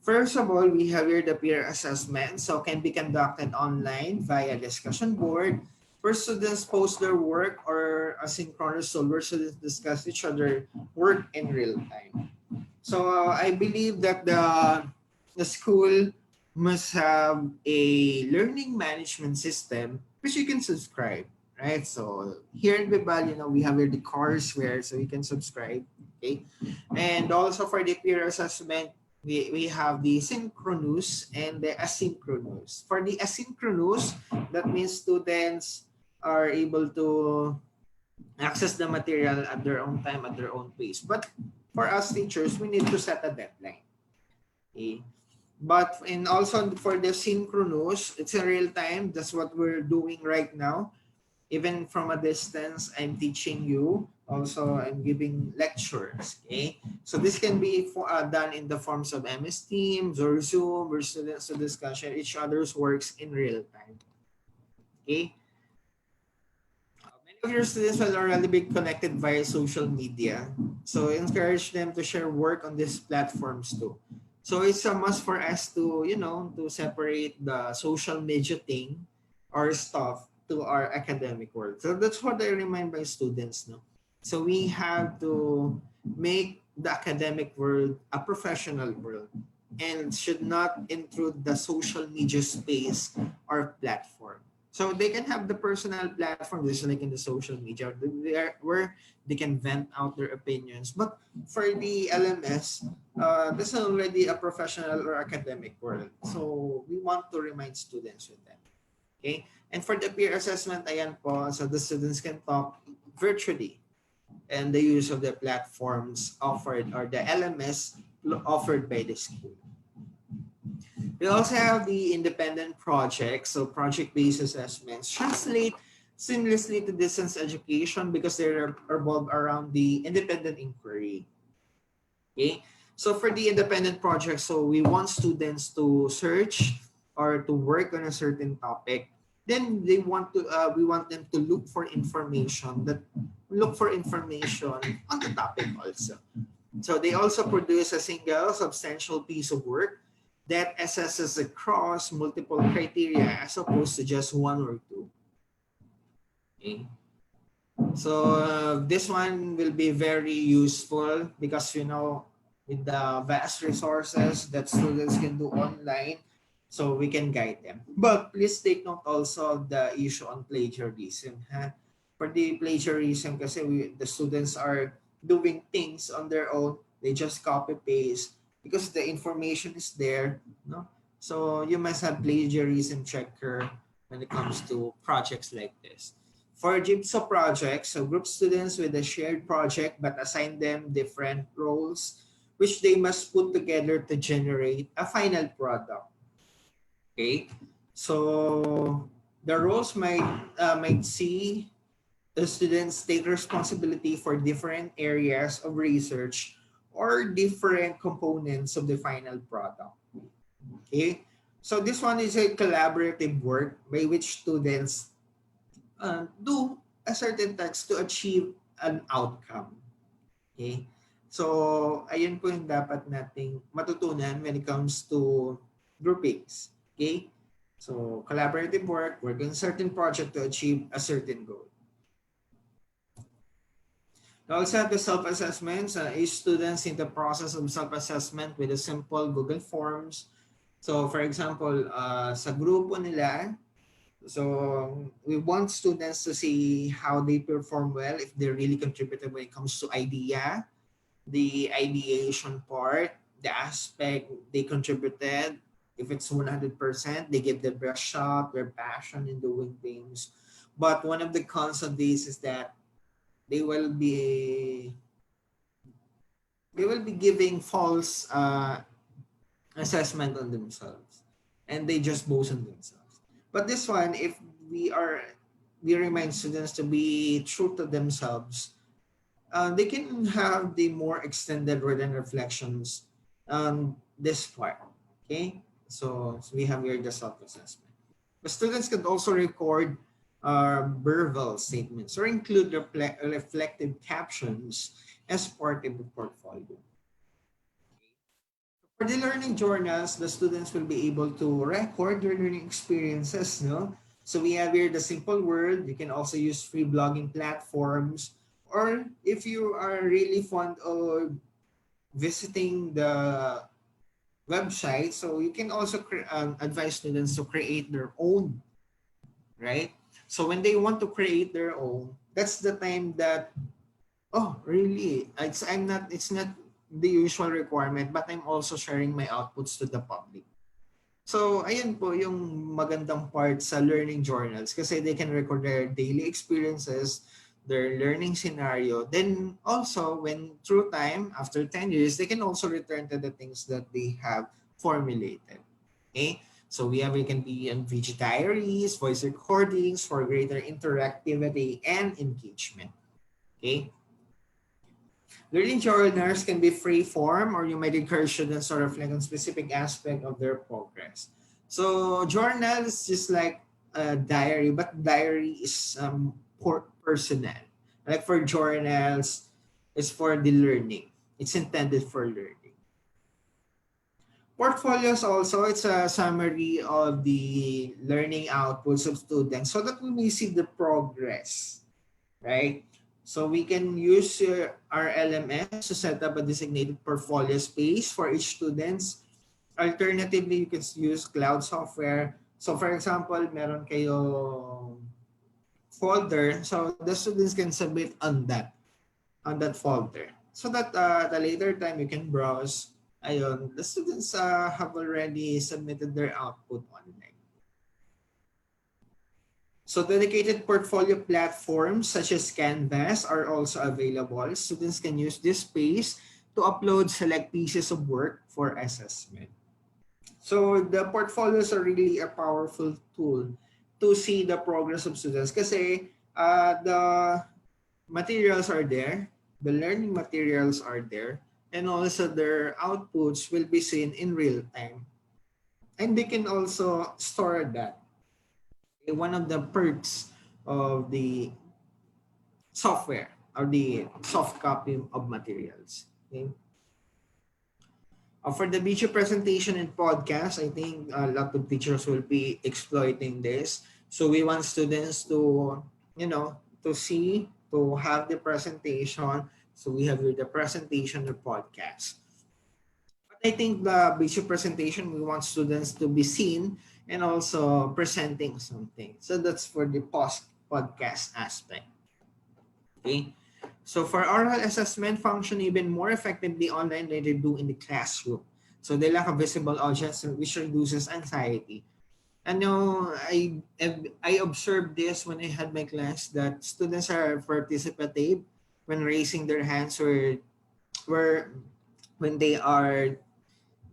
First of all, we have here the peer assessment. So can be conducted online via discussion board, where students post their work, or asynchronous tool where students discuss each other work in real time. So I believe that the school must have a learning management system which you can subscribe, right? So here in Bibal, we have here the courseware, so you can subscribe, okay? And also for the peer assessment, we have the synchronous and the asynchronous. For the asynchronous, that means students are able to access the material at their own time, at their own pace. But for us teachers, we need to set a deadline. Okay? But also for the synchronous, it's in real time. That's what we're doing right now. Even from a distance, I'm teaching you. Also, I'm giving lectures. Okay, so this can be done in the forms of MS Teams or Zoom, where students to discuss each other's works in real time. Okay. Many of your students will already be connected via social media. So encourage them to share work on these platforms too. So it's a must for us to, to separate the social media thing or stuff to our academic world. So that's what I remind my students. No? So we have to make the academic world a professional world and should not intrude the social media space or platform. So they can have the personal platform, just like in the social media, where they can vent out their opinions. But for the LMS, this is already a professional or academic world. So we want to remind students with that. Okay? And for the peer assessment, ayan po, so the students can talk virtually and the use of the platforms offered or the LMS offered by the school. We also have the independent projects, so project-based assessments translate seamlessly to distance education because they're revolved around the independent inquiry. Okay, so for the independent projects, so we want students to search or to work on a certain topic. Then we want them to look for information on the topic also. So they also produce a single substantial piece of work that assesses across multiple criteria as opposed to just one or two. Okay. So this one will be very useful because with the vast resources that students can do online, so we can guide them. But please take note also of the issue on plagiarism. Ha? For the plagiarism, kasi the students are doing things on their own. They just copy paste because the information is there. No, so you must have plagiarism checker when it comes to projects like this. For Jigsaw projects, so group students with a shared project but assign them different roles which they must put together to generate a final product. Okay, so the roles might see the students take responsibility for different areas of research or different components of the final product. Okay, so this one is a collaborative work by which students do a certain task to achieve an outcome. Okay? So, ayun po yung dapat nating matutunan when it comes to groupings. Okay? So, collaborative work on certain project to achieve a certain goal. We also have the self-assessments. Each students in the process of self-assessment with a simple Google Forms. So, for example, sa grupo nila, so we want students to see how they perform well, if they really contributed when it comes to idea, the ideation part, the aspect they contributed. If it's 100%, they give their best shot, their passion in doing things. But one of the cons of this is that they will be giving false assessment on themselves, and they just boast on themselves. But this one, if we remind students to be true to themselves, they can have the more extended written reflections on this part. Okay, so we have here the self-assessment. The students can also record verbal statements or include reflective captions as part of the portfolio. For the learning journals, the students will be able to record their learning experiences. No? So we have here the simple word. You can also use free blogging platforms. Or if you are really fond of visiting the website, so you can also advise students to create their own, right? So when they want to create their own, that's the time that, oh, really? It's not the usual requirement, but I'm also sharing my outputs to the public. So, ayun po yung magandang part sa learning journals kasi they can record their daily experiences, their learning scenario. Then also, when through time, after 10 years, they can also return to the things that they have formulated. Okay? So, we can be on VG diaries, voice recordings for greater interactivity and engagement. Okay? Learning journals can be free form, or you might encourage students to reflect on specific aspect of their progress. So journal is just like a diary, but diary is personal. Like for journals, it's for the learning. It's intended for learning. Portfolios also, it's a summary of the learning outputs of students so that we may see the progress, right? So we can use our LMS to set up a designated portfolio space for each students. Alternatively, you can use cloud software. So for example, meron kayo folder, so the students can submit on that folder. So that the later time you can browse, ayun, the students have already submitted their output online. So dedicated portfolio platforms such as Canvas are also available. Students can use this space to upload select pieces of work for assessment. So the portfolios are really a powerful tool to see the progress of students kasi the materials are there, the learning materials are there, and also their outputs will be seen in real time. And they can also store that. One of the perks of the software or the soft copy of materials. Okay? For the video presentation and podcast, I think a lot of teachers will be exploiting this. So we want students to, to have the presentation. So we have the presentation, the podcast. I think the basic presentation, we want students to be seen and also presenting something. So that's for the post podcast aspect. Okay. So for oral assessment function even more effectively online than they do in the classroom. So they lack a visible audience which reduces anxiety. I know I observed this when I had my class that students are participative when raising their hands or when they are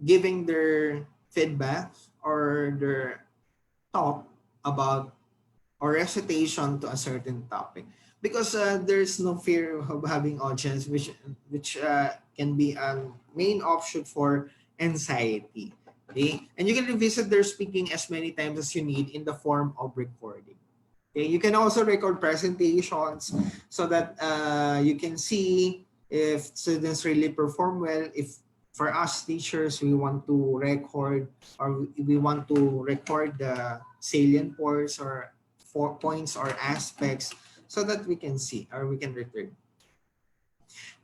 giving their feedback or their talk about or recitation to a certain topic because there's no fear of having audience which can be a main offshoot for anxiety. Okay, and you can revisit their speaking as many times as you need in the form of recording. Okay, you can also record presentations so that you can see if students really perform well. If for us teachers, we want to record or we want to record the salient points or points or aspects so that we can see or we can return.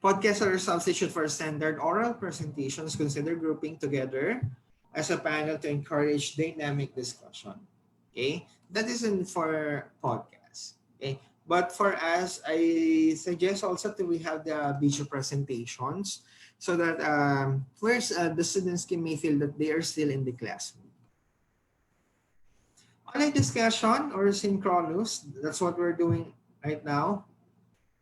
Podcasts are a substitute for standard oral presentations. Consider grouping together as a panel to encourage dynamic discussion. Okay, that isn't for podcasts. Okay, but for us, I suggest also that we have the visual presentations so that where's the students can may feel that they are still in the classroom. Online discussion or synchronous, that's what we're doing right now.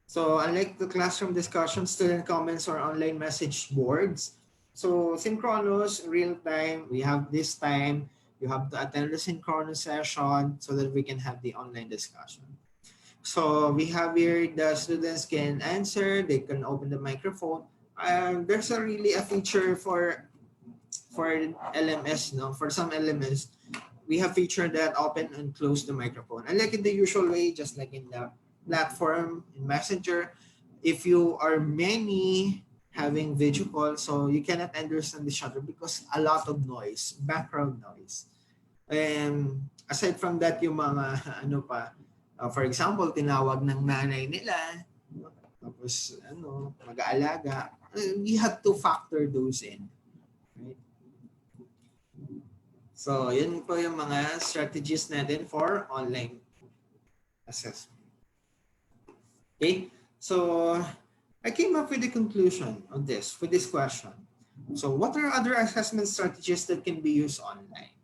So unlike the classroom discussion, student comments or online message boards. So synchronous, real time, we have this time, you have to attend the synchronous session so that we can have the online discussion. So we have here the students can answer, they can open the microphone. There's a really a feature for LMS, no? For some LMS, we have feature that open and close the microphone. Unlike in the usual way, just like in the platform in Messenger, if you are many having video call, so you cannot understand each other because a lot of noise, background noise. And aside from that, yung mga ano pa, for example, tinawag ng nanay nila, tapos mag-aalaga, we have to factor those in. Right? So, yun po yung mga strategies natin for online assessment. Okay? So, I came up with the conclusion of this, for this question. So, what are other assessment strategies that can be used online?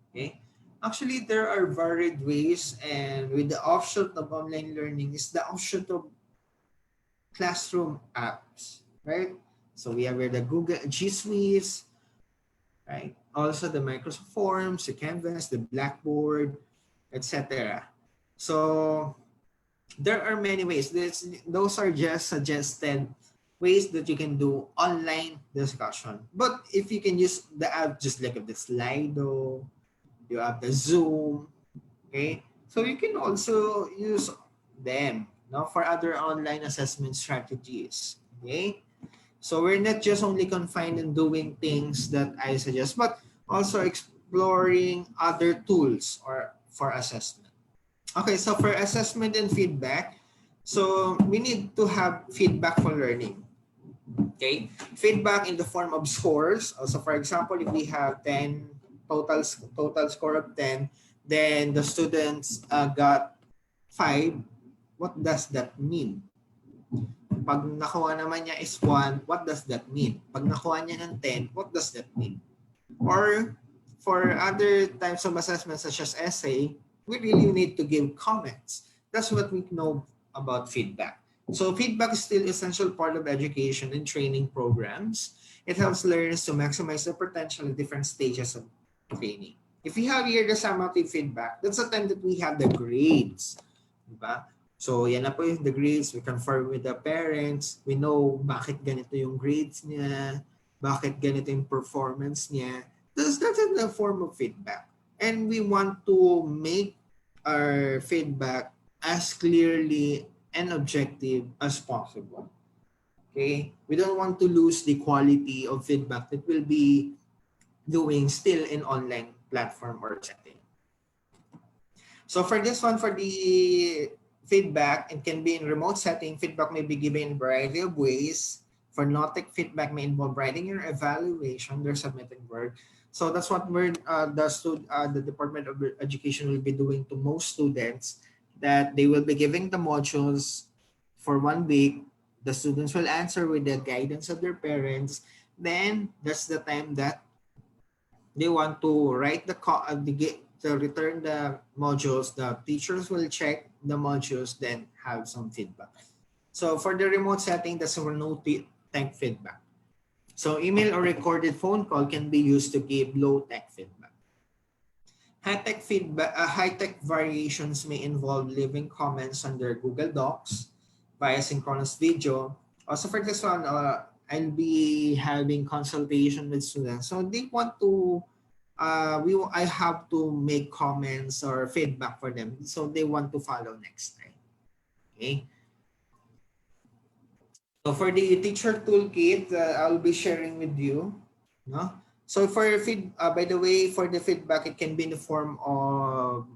Okay? Actually, there are varied ways, and with the offshoot of online learning is the offshoot of classroom apps, right? So, we have here the Google G Suite, right? Also the Microsoft Forms, the Canvas, the Blackboard, etc. So there are many ways. Those are just suggested ways that you can do online discussion. But if you can use the app just like the Slido, you have the Zoom, okay? So you can also use them for other online assessment strategies, okay? So we're not just only confined in doing things that I suggest, but also exploring other tools or for assessment. Okay, so for assessment and feedback, so we need to have feedback for learning. Okay, feedback in the form of scores. Also, for example, if we have 10 total score of 10, then the students got 5. What does that mean? Pag nakuha naman niya is 1, what does that mean? Pag nakuha niya ng 10, what does that mean? Or for other types of assessments such as essay, we really need to give comments. That's what we know about feedback. So feedback is still an essential part of education and training programs. It helps learners to maximize their potential at different stages of training. If we have here the summative feedback, that's the time that we have the grades. Diba? So, yan na po yung the grades. We confirm with the parents. We know bakit ganito yung grades niya, bakit ganito yung performance niya. That's in the form of feedback. And we want to make our feedback as clearly and objective as possible. Okay? We don't want to lose the quality of feedback that we'll be doing still in online platform or setting. So for this one, for the feedback, it can be in remote setting. Feedback may be given in a variety of ways. For no-tech feedback may involve writing your evaluation, their submitting work. So that's what the Department of Education will be doing to most students, that they will be giving the modules for 1 week. The students will answer with the guidance of their parents. Then that's the time that they want to write to return the modules. The teachers will check the modules, then have some feedback. So for the remote setting, that's for no tech feedback. So email or recorded phone call can be used to give low tech feedback. High tech variations may involve leaving comments under Google Docs via synchronous video. Also for this one, I'll be having consultation with students. So they want to I have to make comments or feedback for them, so they want to follow next time. Okay. So for the teacher toolkit, I'll be sharing with you. No. So for by the way, for the feedback, it can be in the form of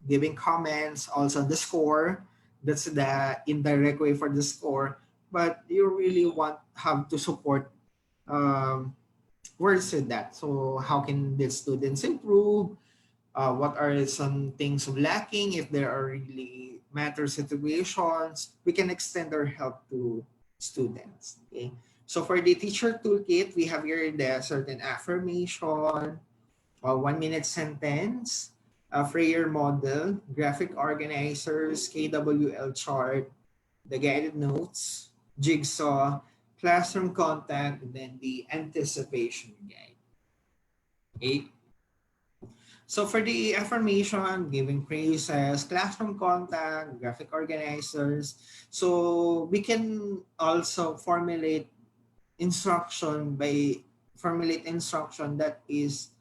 giving comments, also the score. That's the indirect way for the score. But you really have to support words with that. So how can the students improve? What are some things lacking? If there are really matter situations, we can extend our help to students. Okay. So for the teacher toolkit, we have here the certain affirmation, a 1 minute sentence, a Freyer model, graphic organizers, KWL chart, the guided notes, jigsaw, classroom content, and then the anticipation guide. Okay. So for the affirmation, giving praises, classroom contact, graphic organizers, so we can also formulate instruction that is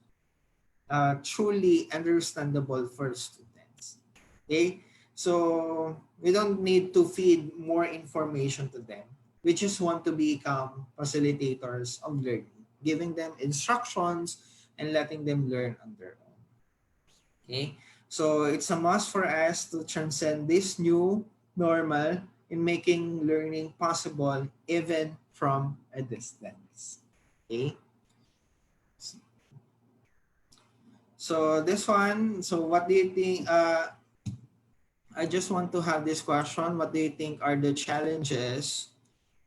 truly understandable for students. Okay, so we don't need to feed more information to them. We just want to become facilitators of learning, giving them instructions and letting them learn on their own. Okay, so it's a must for us to transcend this new normal in making learning possible even from a distance. Okay, so this one, so what do you think? I just want to have this question. What do you think are the challenges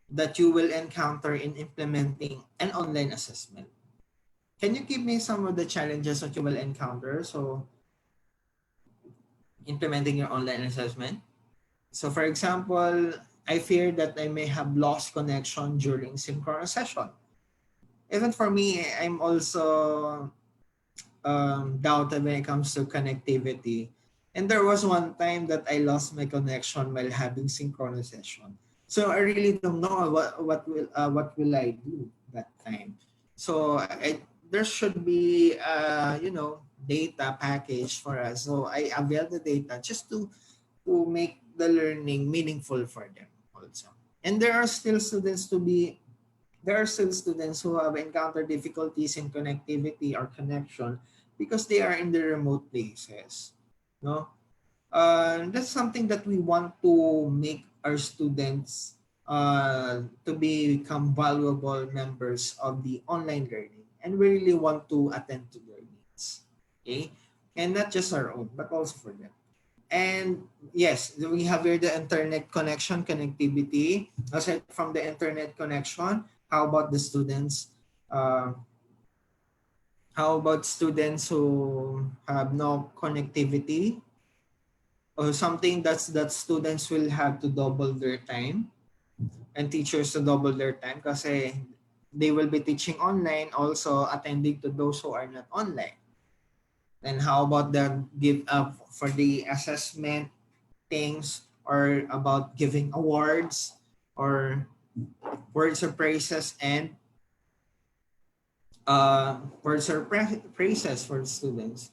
that you will encounter in implementing an online assessment? Can you give me some of the challenges that you will encounter? So implementing your online assessment. So for example, I fear that I may have lost connection during synchronous session. Even for me, I'm also doubted when it comes to connectivity. And there was one time that I lost my connection while having synchronous session. So I really don't know what will I do that time. So there should be data package for us. So I avail the data just to make the learning meaningful for them also. And there are still students who have encountered difficulties in connectivity or connection because they are in the remote places. No, that's something that we want to make our students to become valuable members of the online learning, and we really want to attend to their needs. Okay, and not just our own, but also for them. And yes, we have here the internet connectivity. Aside from the internet connection, how about the students? How about students who have no connectivity, or something that students will have to double their time, and teachers to double their time because they will be teaching online, also attending to those who are not online. Then how about the give up for the assessment things, or about giving awards or words of praises and praises for students,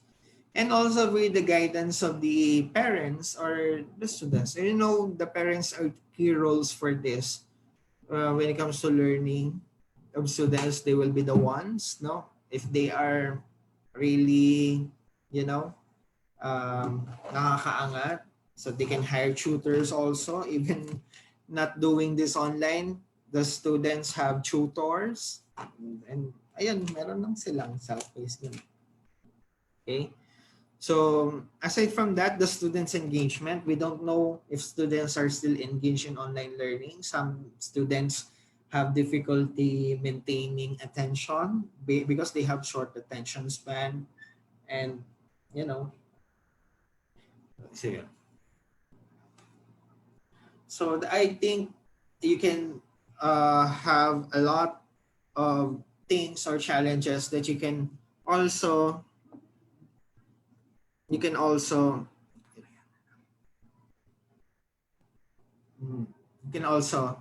and also with the guidance of the parents or the students. And the parents are key roles for this. When it comes to learning of students, they will be the ones, if they are really, nakakaangat, so they can hire tutors also, even not doing this online. The students have tutors. And ayun, meron lang silang self-paced yun. Okay? So aside from that, the students' engagement, we don't know if students are still engaged in online learning. Some students have difficulty maintaining attention because they have short attention span. And, you know, so, I think you can have a lot of things or challenges that also you can also you can also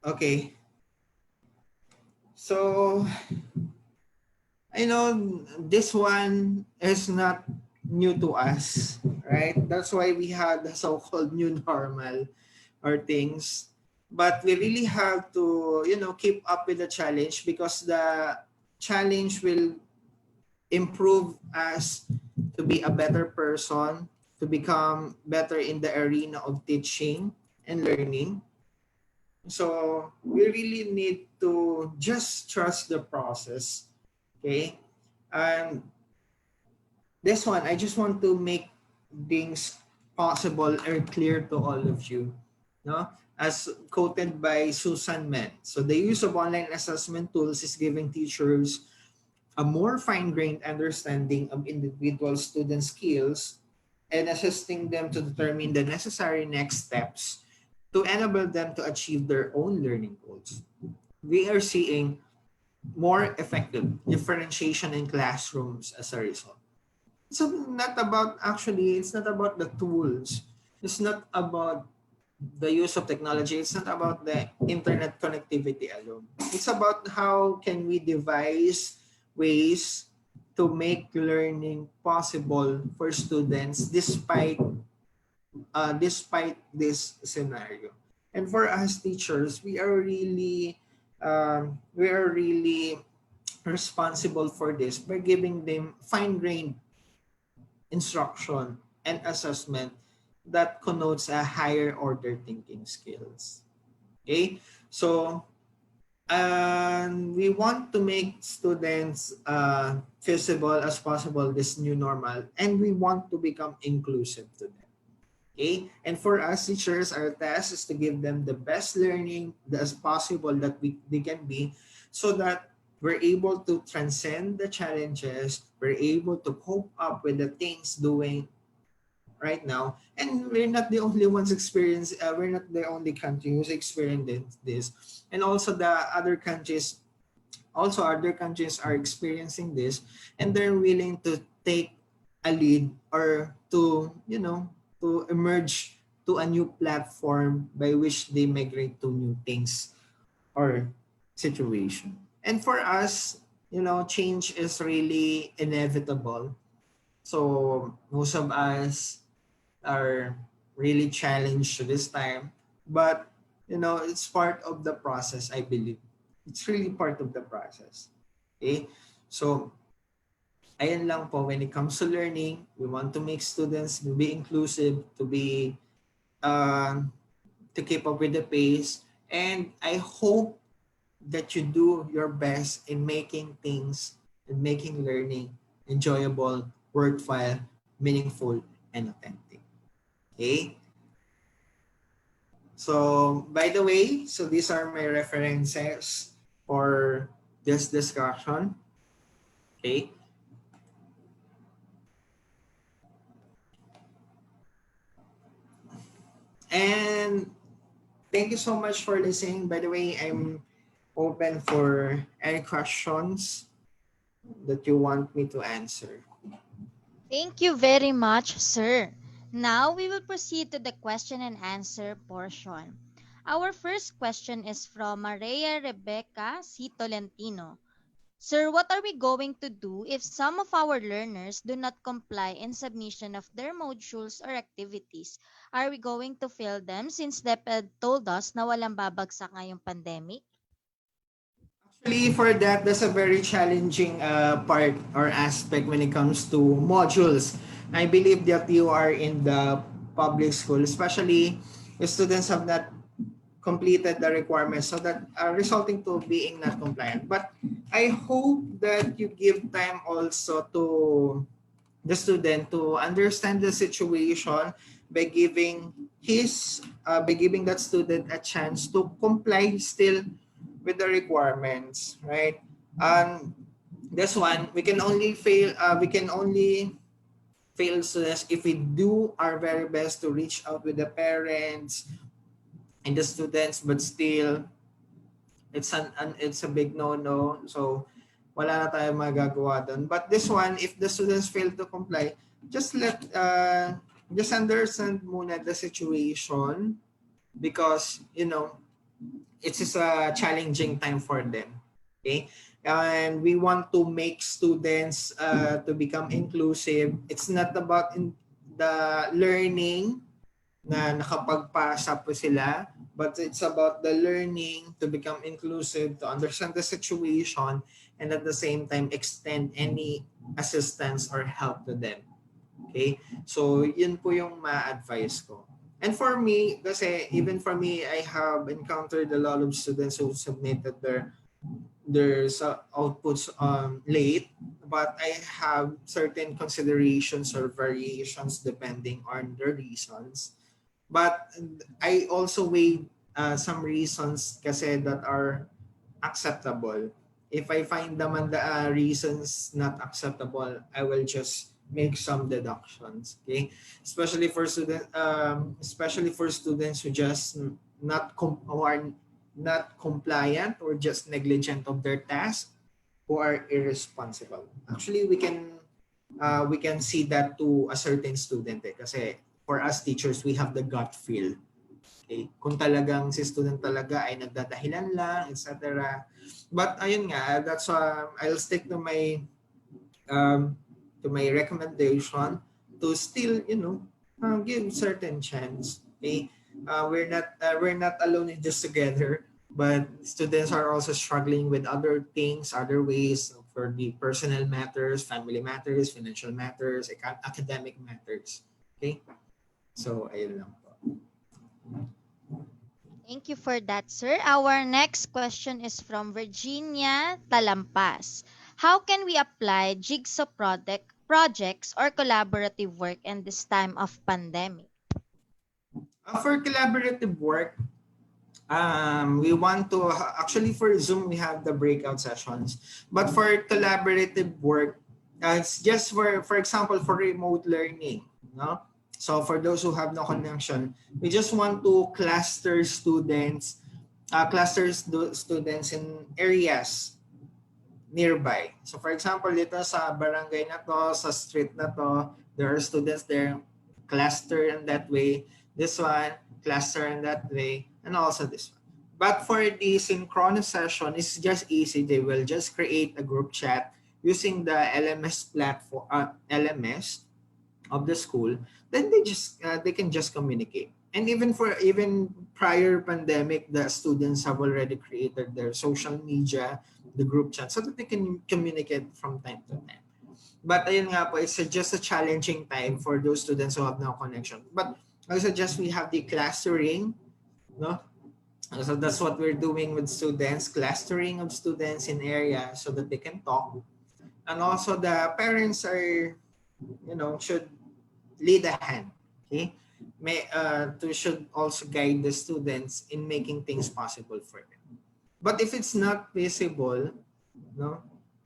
okay. So I know this one is not new to us, right? That's why we had the so-called new normal or things. But we really have to, keep up with the challenge, because the challenge will improve us to be a better person, to become better in the arena of teaching and learning. So we really need to just trust the process. Okay. And this one, I just want to make things possible or clear to all of you. No? As quoted by Susan Men. So the use of online assessment tools is giving teachers a more fine-grained understanding of individual student skills and assisting them to determine the necessary next steps to enable them to achieve their own learning goals. We are seeing more effective differentiation in classrooms as a result. It's not about the tools. It's not about the use of technology. It's not about the internet connectivity alone. It's about how can we devise ways to make learning possible for students despite this scenario. And for us teachers, we are really responsible for this by giving them fine-grained instruction and assessment that connotes a higher order thinking skills. Okay, so we want to make students feasible as possible this new normal, and we want to become inclusive to them. Okay, and for us teachers, our task is to give them the best learning as possible that they can be, so that we're able to transcend the challenges, we're able to cope up with the things doing right now, and we're not the only ones we're not the only country who's experiencing this, and other countries are experiencing this, and they're willing to take a lead, or to emerge to a new platform by which they migrate to new things or situation. And for us, change is really inevitable. So most of us are really challenged this time. But, it's part of the process, I believe. It's really part of the process. Okay? So, ayan lang po, when it comes to learning, we want to make students to be inclusive, uh, to keep up with the pace. And I hope that you do your best in making things and making learning enjoyable, worthwhile, meaningful, and authentic. Okay? So, by the way, so these are my references for this discussion. Okay? And thank you so much for listening. By the way, I'm open for any questions that you want me to answer. Thank you very much, sir. Now we will proceed to the question and answer portion. Our first question is from Maria Rebecca C. Tolentino. Sir, what are we going to do if some of our learners do not comply in submission of their modules or activities? Are we going to fail them since DepEd told us na walang babagsak ngayong pandemic? Actually, for that, that's a very challenging part or aspect when it comes to modules. I believe that you are in the public school, especially if students have not completed the requirements, so that resulting to being not compliant. But I hope that you give time also to the student to understand the situation by giving by giving that student a chance to comply still with the requirements, right? And this one we can only fail students if we do our very best to reach out with the parents and the students, but still it's a big no-no. So wala na tayong magagawa doon. But this one, if the students fail to comply, just just understand muna the situation, because it is a challenging time for them. Okay? And we want to make students to become inclusive. It's not about the learning na nakapagpasa po sila, but it's about the learning to become inclusive, to understand the situation, and at the same time extend any assistance or help to them. Okay? So, yun po yung ma-advise ko. And for me, kasi even for me, I have encountered a lot of students who submitted their outputs late, but I have certain considerations or variations depending on the reasons. But I also weigh some reasons kasi that are acceptable. If I find naman the reasons not acceptable, I will just make some deductions. Okay, especially for students who just who are not compliant or just negligent of their task, who are irresponsible. Actually, we can see that to a certain student kasi for us teachers, we have the gut feel. Okay? Kung talagang si student talaga ay nagdadahilan lang, etc. But ayun nga, that's I'll stick to my recommendation to still, give certain chance. Okay? We're not alone in this together, but students are also struggling with other things, other ways for the personal matters, family matters, financial matters, academic matters. Okay? So, ayun lang po. Thank you for that, sir. Our next question is from Virginia Talampas. How can we apply jigsaw projects or collaborative work in this time of pandemic? For collaborative work, we want to actually for Zoom we have the breakout sessions, but for collaborative work, it's just for example for remote learning, no. So for those who have no connection, we just want to students in areas nearby. So for example, dito sa barangay na to, sa street na to, there are students there, cluster in that way. This one, cluster in that way, and also this one. But for the synchronous session, it's just easy. They will just create a group chat using the LMS platform, LMS of the school. Then they can just communicate. And even prior pandemic, the students have already created their social media, the group chat, so that they can communicate from time to time. But ayun nga po, it's just a challenging time for those students who have no connection. But I suggest we have the clustering, no? So that's what we're doing with students, clustering of students in areas so that they can talk. And also the parents are, should lead a hand. Okay, should also guide the students in making things possible for them. But if it's not visible, no,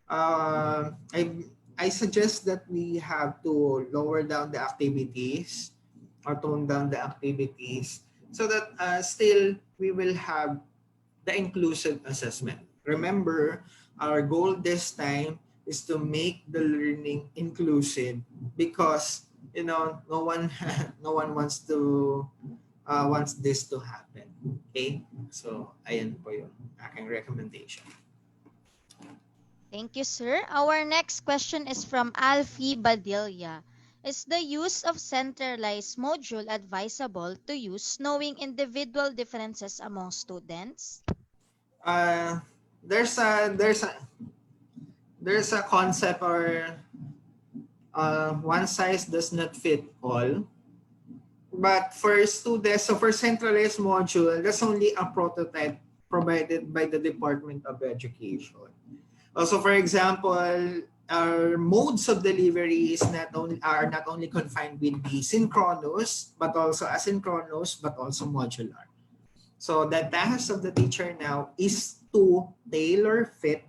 I suggest that we have to lower down the activities or tone down the activities so that still we will have the inclusive assessment. Remember, our goal this time is to make the learning inclusive because no one no one wants this to happen. Okay? So, ayan po yung aking recommendation. Thank you, sir. Our next question is from Alfie Badilla. Is the use of centralized module advisable to use knowing individual differences among students? Uh, there's a there's a there's a concept or one size does not fit all. But for students, so for centralized module, that's only a prototype provided by the Department of Education. Also, for example, our modes of delivery are not only confined with the synchronous, but also asynchronous, but also modular. So the task of the teacher now is to tailor fit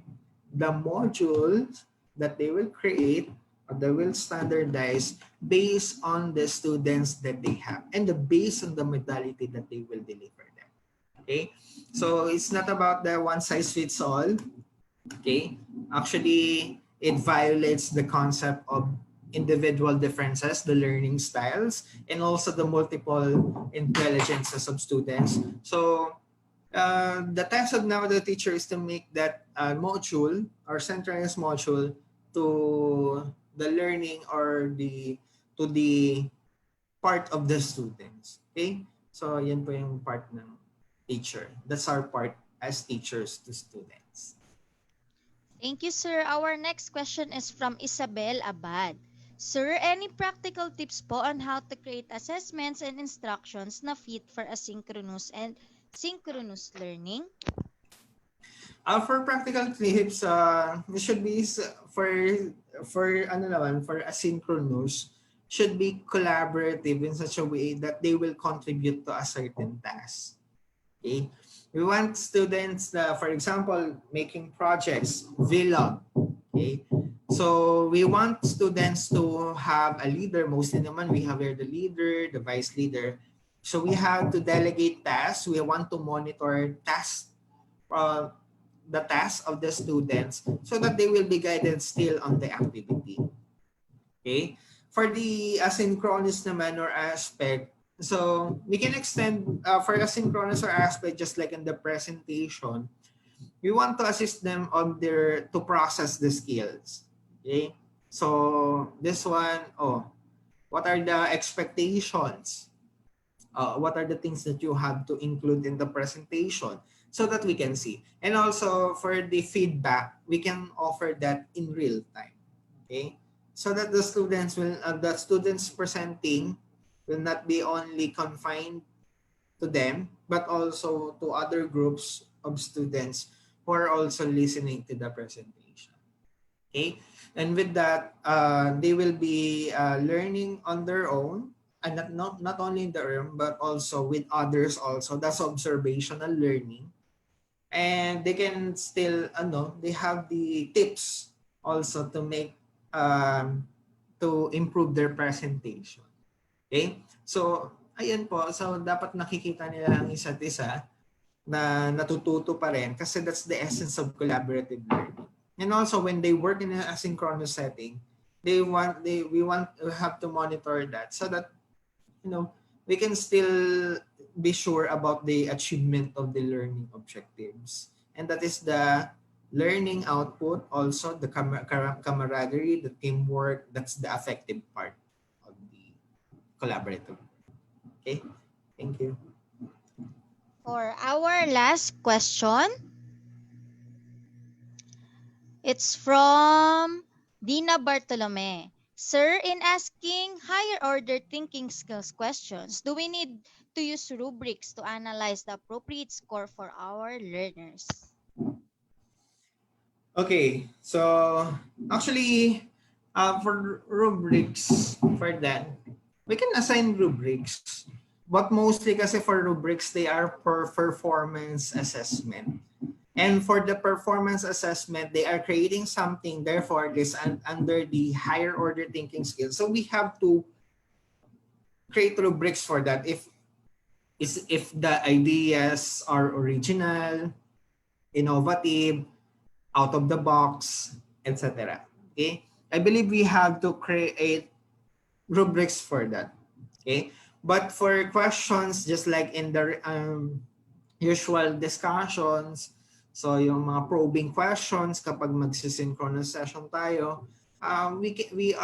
the modules that they will create or they will standardize based on the students that they have and based on the modality that they will deliver them. Okay, so it's not about the one size fits all. Okay, actually it violates the concept of individual differences, the learning styles, and also the multiple intelligences of students. So the task of now the teacher is to make that module or centralized module to the learning or to the part of the students. Okay? So yan po yung part ng teacher. That's our part as teachers to students. Thank you, sir. Our next question is from Isabel Abad. Sir, any practical tips po on how to create assessments and instructions na fit for asynchronous and synchronous learning? For practical tips, it should be for ano naman, for asynchronous, should be collaborative in such a way that they will contribute to a certain task. Okay? We want students, for example, making projects, vlog. Okay? So we want students to have a leader. Mostly naman, we have here the leader, the vice leader. So we have to delegate tasks. We want to monitor tasks, the tasks of the students so that they will be guided still on the activity. Okay? For the asynchronous naman or aspect, so we can extend for asynchronous or aspect just like in the presentation, we want to assist them on to process the skills. Okay? So this one, what are the expectations? What are the things that you have to include in the presentation so that we can see. And also for the feedback, we can offer that in real time. Okay? So that the students presenting will not be only confined to them, but also to other groups of students who are also listening to the presentation. Okay? And with that, they will be learning on their own, and not only in the room, but also with others also. That's observational learning. And they can still, they have the tips also to make, to improve their presentation. Okay? So, ayan po. So, dapat nakikita nila ang isa't isa na natututo pa rin kasi that's the essence of collaborative learning. And also, when they work in an asynchronous setting, we have to monitor that so that, we can still be sure about the achievement of the learning objectives. And that is the learning output, also the camaraderie, the teamwork, that's the effective part of the collaborative. Okay, thank you. For our last question, it's from Dina Bartolome. Sir, in asking higher order thinking skills questions, do we need to use rubrics to analyze the appropriate score for our learners? Okay, so actually, for rubrics, for that, we can assign rubrics. But mostly kasi for rubrics, they are per performance assessment. And for the performance assessment, they are creating something, therefore, this under the higher order thinking skills. So we have to create rubrics for that. If the ideas are original, innovative, out of the box, etc. Okay? I believe we have to create rubrics for that. Okay? But for questions, just like in the usual discussions, so yung mga probing questions kapag magsisynchronous session tayo, we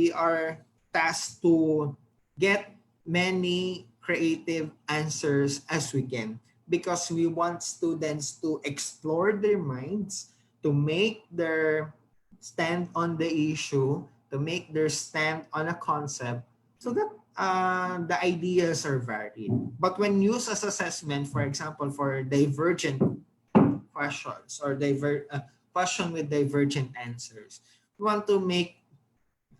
are tasked to get many creative answers as we can because we want students to explore their minds, to make their stand on the issue, to make their stand on a concept, so that the ideas are varied. But when used as assessment, for example, for divergent questions or question with divergent answers, we want to make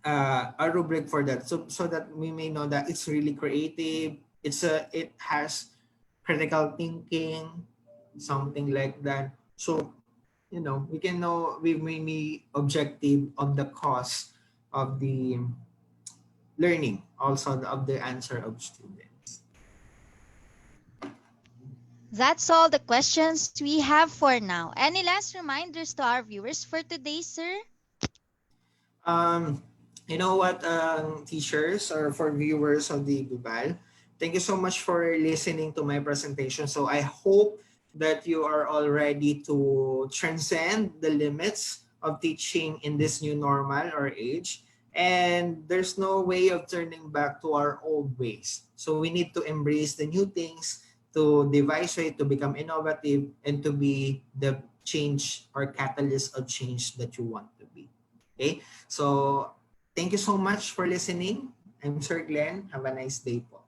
a rubric for that, so that we may know that it's really creative, it has critical thinking, something like that. So we can know, we may be objective on the cause of the learning, also of the answer of students. That's all the questions we have for now. Any last reminders to our viewers for today, sir? Um, you know what, teachers or for viewers of the Bibal, thank you so much for listening to my presentation. So I hope that you are all ready to transcend the limits of teaching in this new normal or age. And there's no way of turning back to our old ways. So we need to embrace the new things, to devise way to become innovative, and to be the change or catalyst of change that you want to be. Okay? So, thank you so much for listening. I'm Sir Glenn. Have a nice day po.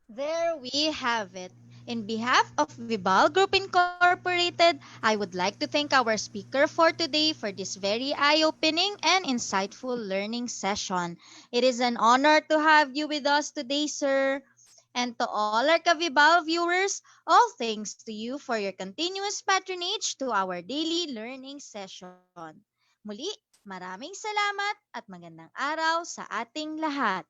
There we have it. In behalf of Vibal Group Incorporated, I would like to thank our speaker for today for this very eye-opening and insightful learning session. It is an honor to have you with us today, sir. And to all our Kavibal viewers, all thanks to you for your continuous patronage to our daily learning session. Muli, maraming salamat at magandang araw sa ating lahat.